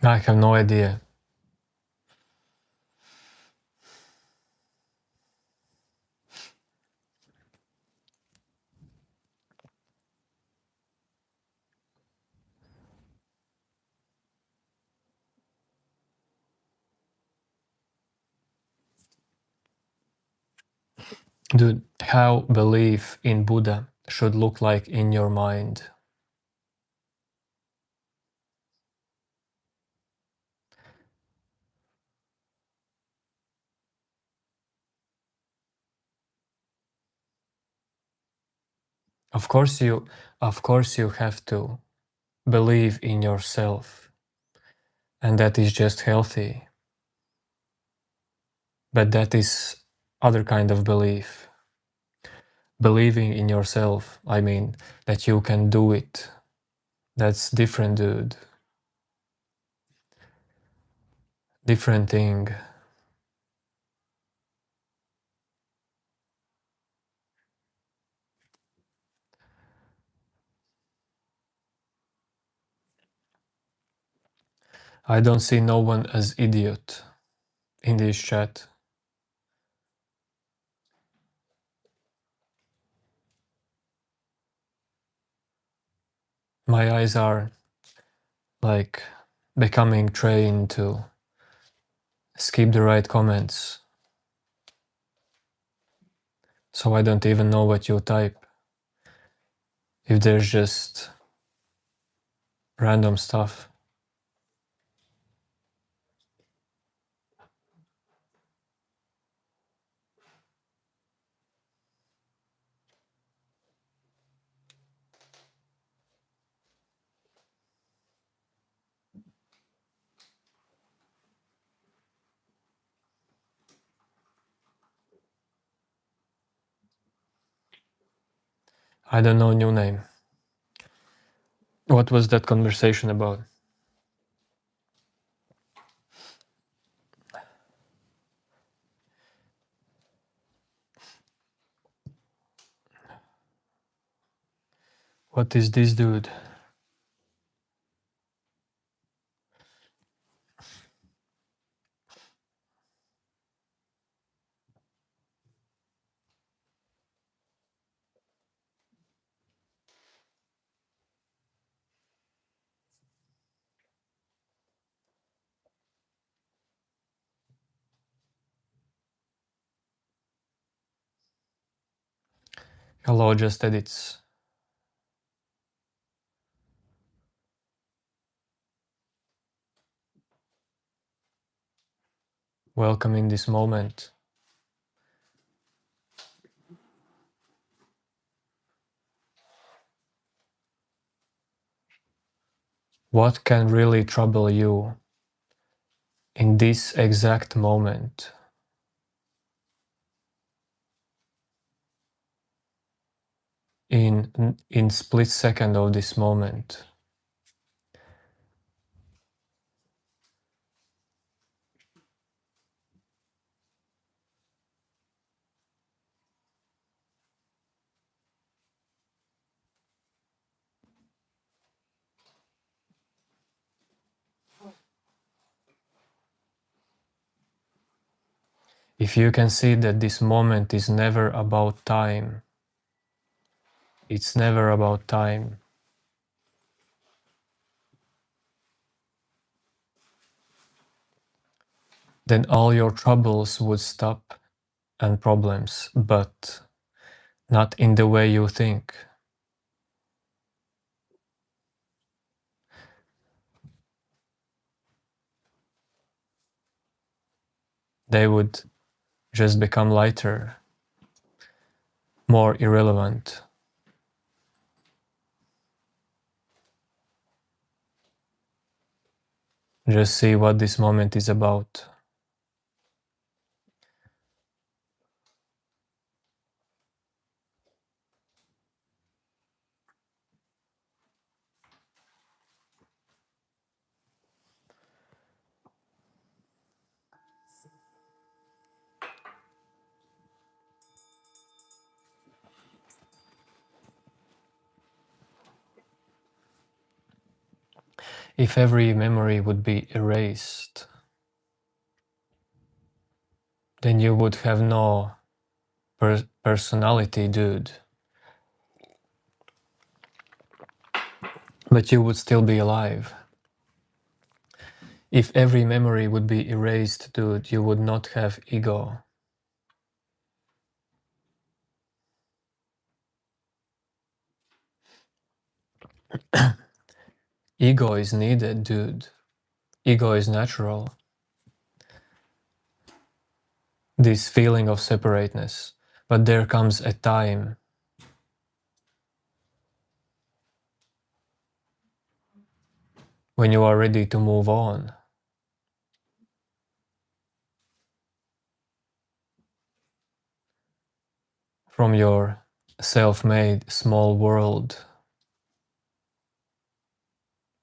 I have no idea. Dude, how belief in Buddha should look like in your mind? Of course you have to believe in yourself, and that is just healthy. But that is other kind of belief. Believing in yourself, I mean, that you can do it. That's different, dude. Different thing. I don't see no one as idiot in this chat. My eyes are like becoming trained to skip the right comments. So I don't even know what you type. If there's just random stuff. I don't know new name. What was that conversation about? What is this dude? Hello, just edits. Welcome in this moment. What can really trouble you in this exact moment? In split second of this moment? If you can see that this moment is never about time, it's never about time, then all your troubles would stop and problems, but not in the way you think. They would just become lighter, more irrelevant. Just see what this moment is about. If every memory would be erased, then you would have no personality, dude. But you would still be alive. If every memory would be erased, dude, you would not have ego. Ego is needed, dude. Ego is natural. This feeling of separateness. But there comes a time when you are ready to move on from your self-made small world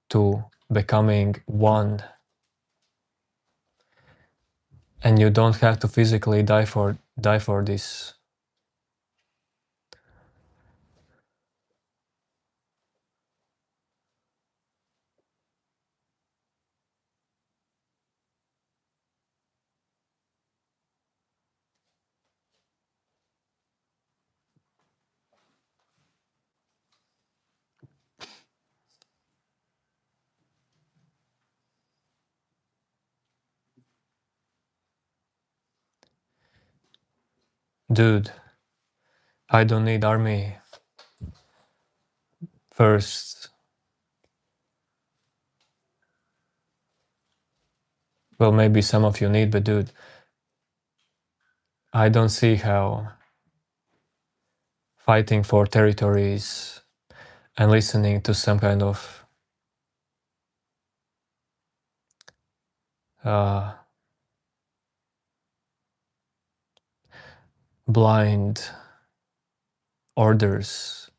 to becoming one. And you don't have to physically die for this. Dude, I don't need army. First, well, maybe some of you need, but dude, I don't see how fighting for territories and listening to some kind of blind orders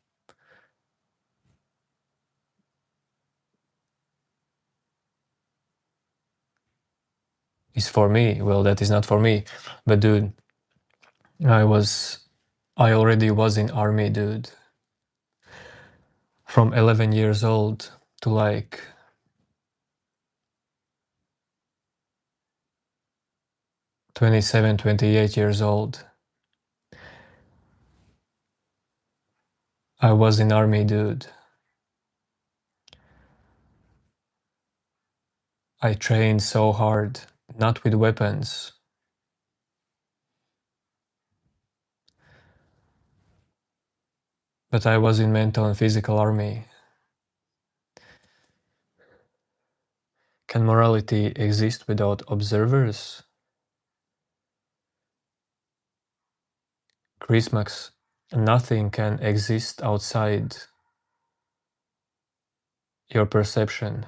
is for me. Well, that is not for me. But dude, I already was in army, dude. From 11 years old to like 27, 28 years old. I was in army, dude. I trained so hard, not with weapons, but I was in mental and physical army. Can morality exist without observers? Christmas, nothing can exist outside your perception.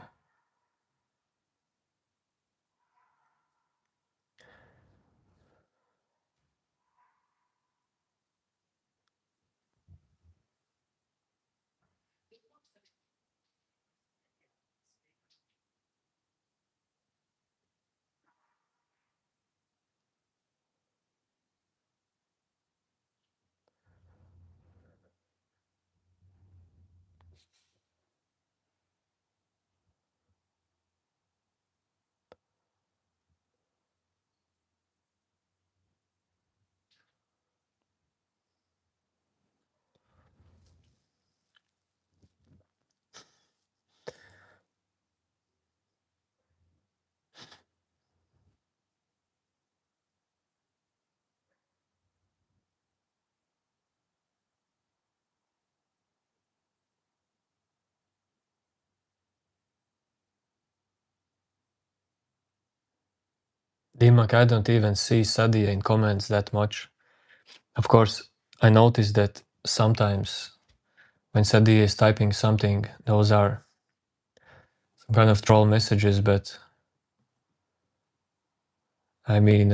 Imak, I don't even see Sadia in comments that much. Of course, I noticed that sometimes when Sadia is typing something, those are some kind of troll messages, but I mean,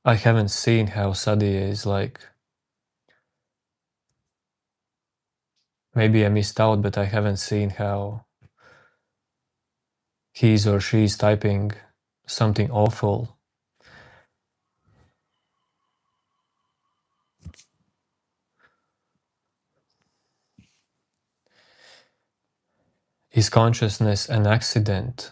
I haven't seen how Sadia is like. Maybe I missed out, but I haven't seen how he's or she's typing something awful. Is consciousness an accident?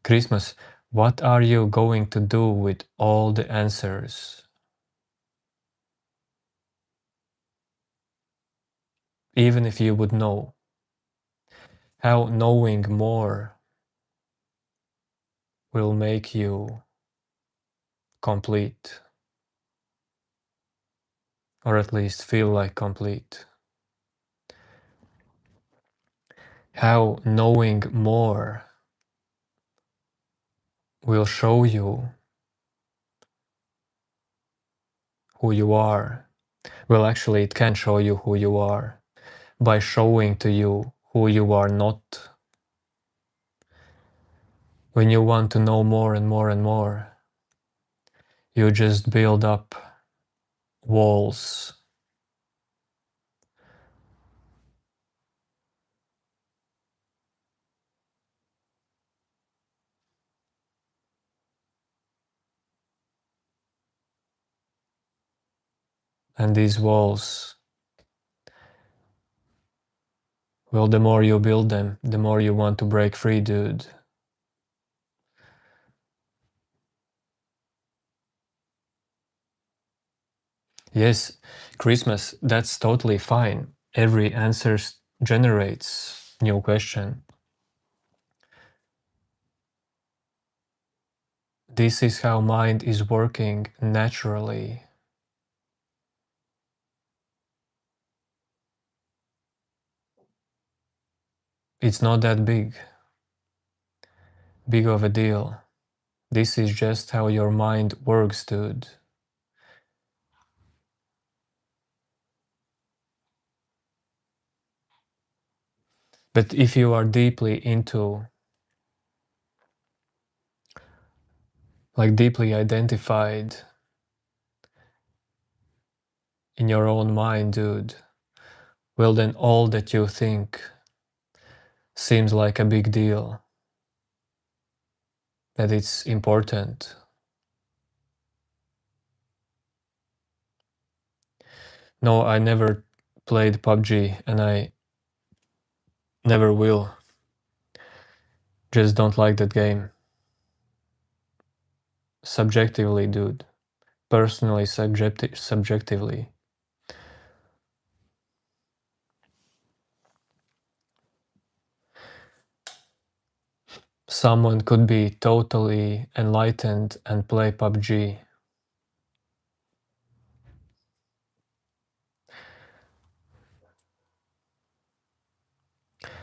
Christmas, what are you going to do with all the answers? Even if you would know. How knowing more will make you complete, or at least feel like complete. How knowing more will show you who you are. Well, actually, it can show you who you are by showing to you who you are not. When you want to know more and more and more, you just build up walls. And these walls, well, the more you build them, the more you want to break free, dude. Yes, Christmas, that's totally fine. Every answer generates new question. This is how mind is working naturally. It's not that big of a deal. This is just how your mind works, dude. But if you are deeply into, like deeply identified in your own mind, dude, well then all that you think seems like a big deal. That it's important. No, I never played PUBG and I never will. Just don't like that game. Subjectively, dude. Personally, subjectively. Someone could be totally enlightened and play PUBG.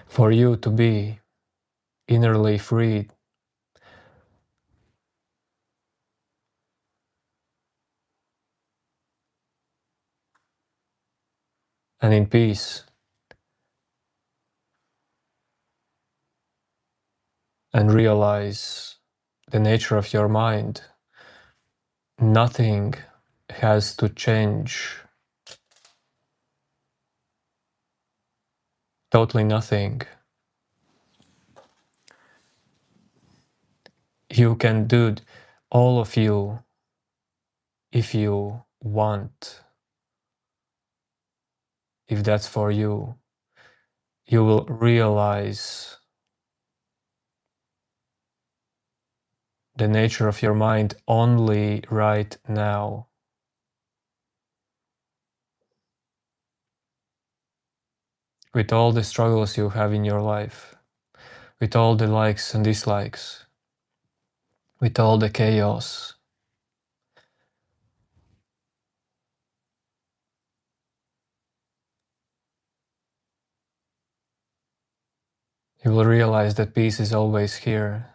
For you to be innerly free and in peace and realize the nature of your mind, nothing has to change. Totally nothing. You can do all of you if you want. If that's for you, you will realize the nature of your mind only right now. With all the struggles you have in your life, with all the likes and dislikes, with all the chaos, you will realize that peace is always here.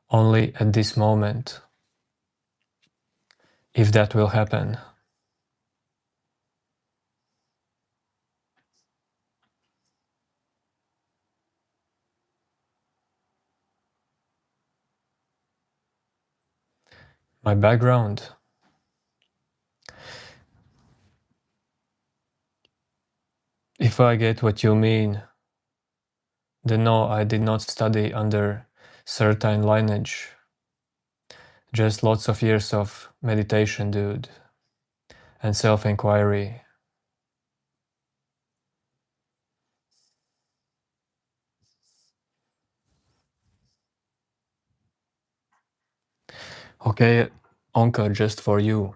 only at this moment, if that will happen. My background? If I get what you mean, then no, I did not study under certain lineage. Just lots of years of meditation, dude, and self-inquiry. Okay, Onka, just for you.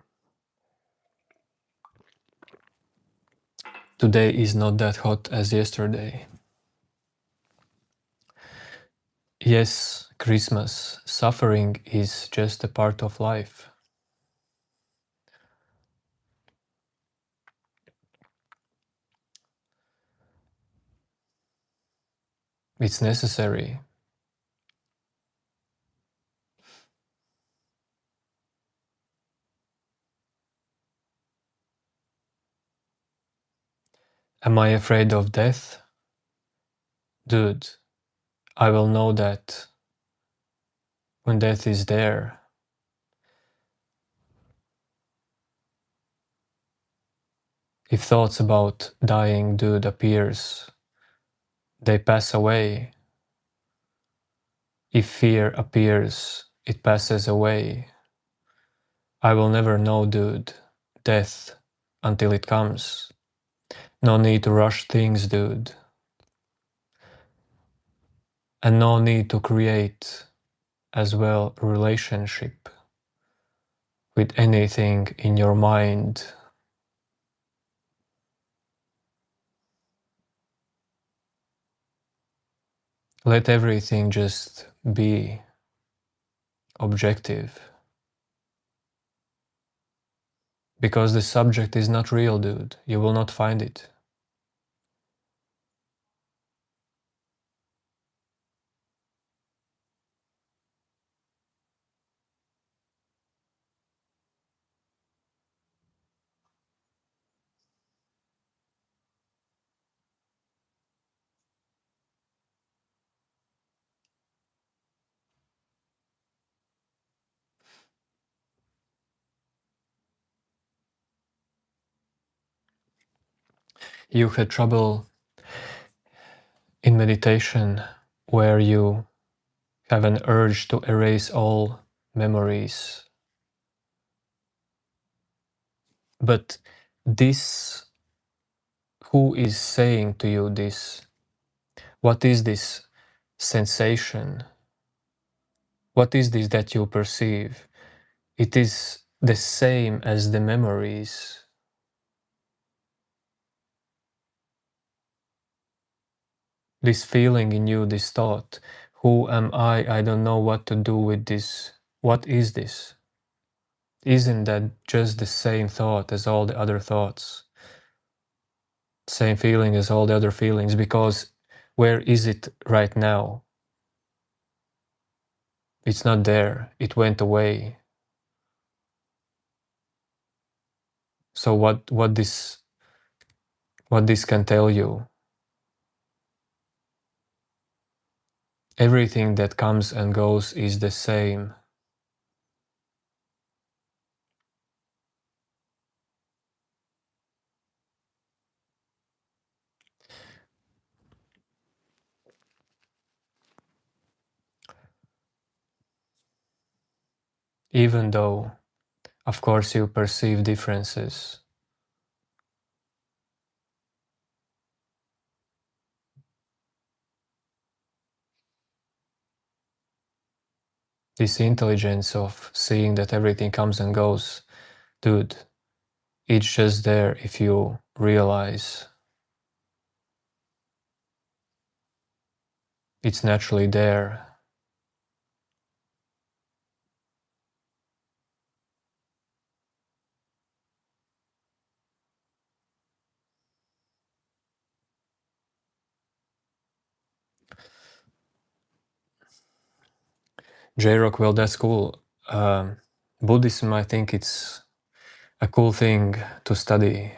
Today is not that hot as yesterday. Yes, Christmas, suffering is just a part of life. It's necessary. Am I afraid of death? Dude, I will know that when death is there. If thoughts about dying, dude, appears, they pass away. If fear appears, it passes away. I will never know, dude, death until it comes. No need to rush things, dude. And no need to create as well relationship with anything in your mind. Let everything just be objective. Because the subject is not real, dude. You will not find it. You had trouble in meditation where you have an urge to erase all memories. But this, who is saying to you this? What is this sensation? What is this that you perceive? It is the same as the memories. This feeling in you, this thought, who am I? I don't know what to do with this. What is this? Isn't that just the same thought as all the other thoughts? Same feeling as all the other feelings, because where is it right now? It's not there. It went away. So what this can tell you? Everything that comes and goes is the same. Even though, of course, you perceive differences. This intelligence of seeing that everything comes and goes, dude, it's just there if you realize. It's naturally there. J-Rock, well, that's cool. Buddhism, I think it's a cool thing to study.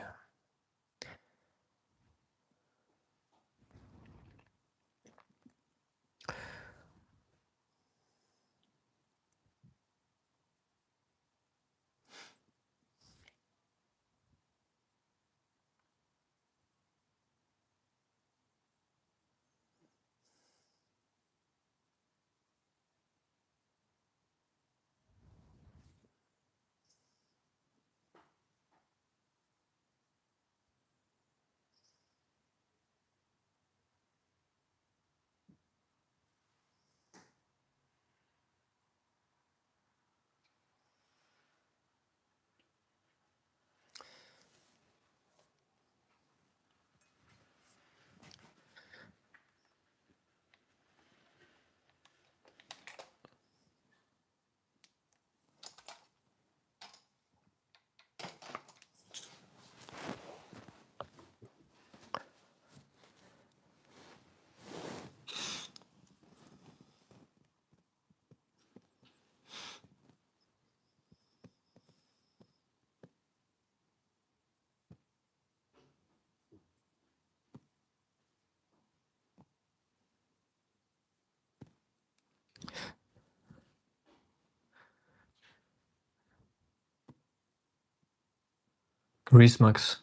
Rismax,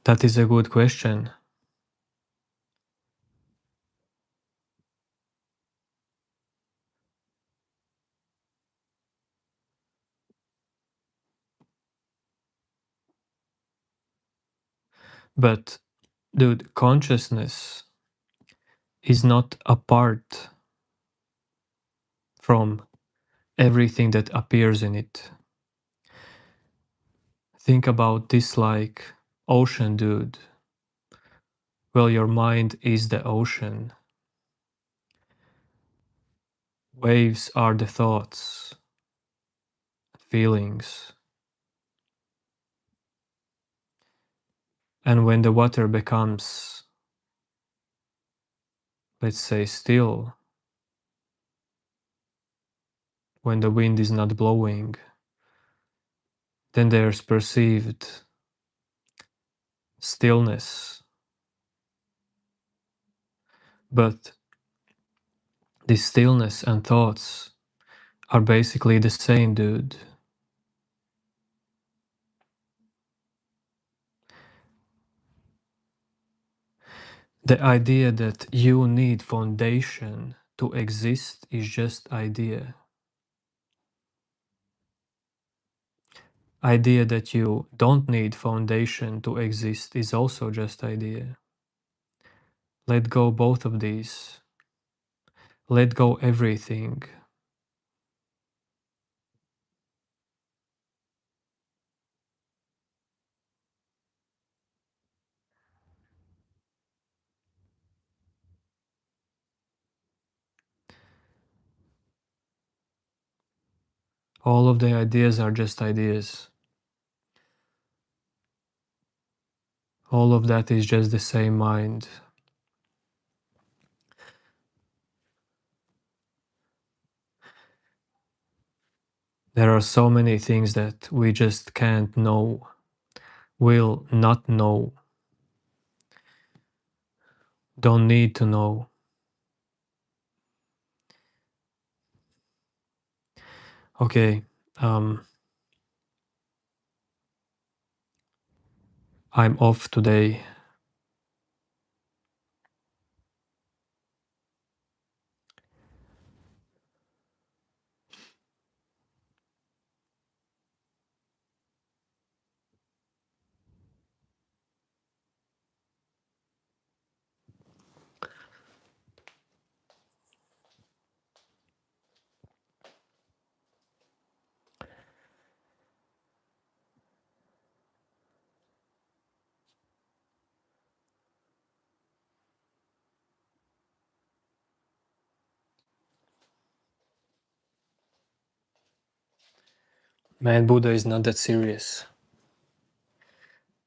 that is a good question. But, dude, consciousness is not apart from everything that appears in it. Think about this like ocean, dude. Well, your mind is the ocean. Waves are the thoughts, feelings. And when the water becomes, let's say, still, when the wind is not blowing, then there's perceived stillness. But this stillness and thoughts are basically the same, dude. The idea that you need foundation to exist is just idea. Idea that you don't need foundation to exist is also just idea. Let go both of these. Let go everything. All of the ideas are just ideas. All of that is just the same mind. There are so many things that we just can't know, will not know, don't need to know. Okay, I'm off today. Man, Buddha is not that serious.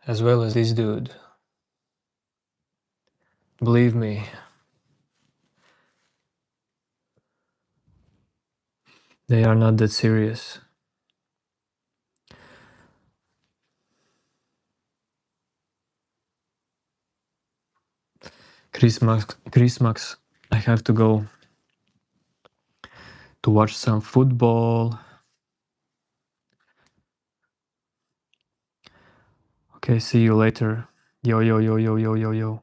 As well as this dude. Believe me. They are not that serious. Christmas, I have to go to watch some football. Okay, see you later. Yo, yo, yo, yo, yo, yo, yo.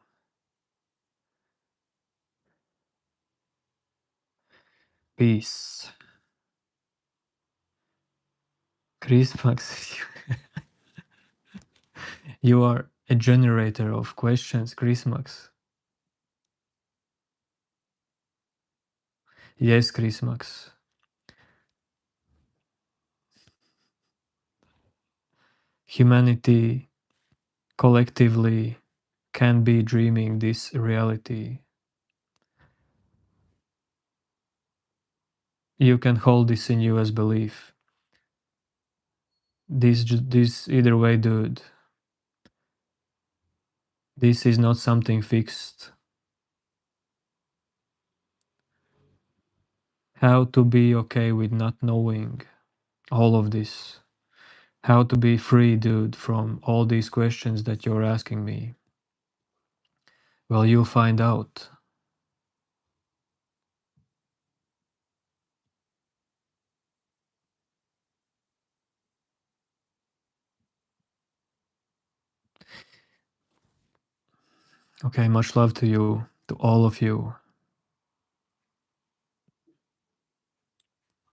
Peace. Christmas. You are a generator of questions, Christmas. Yes, Christmas. Humanity collectively can be dreaming this reality. You can hold this in you as belief. This either way, dude. This is not something fixed. How to be okay with not knowing all of this. How to be free, dude, from all these questions that you're asking me. Well, you'll find out. Okay, much love to you, to all of you.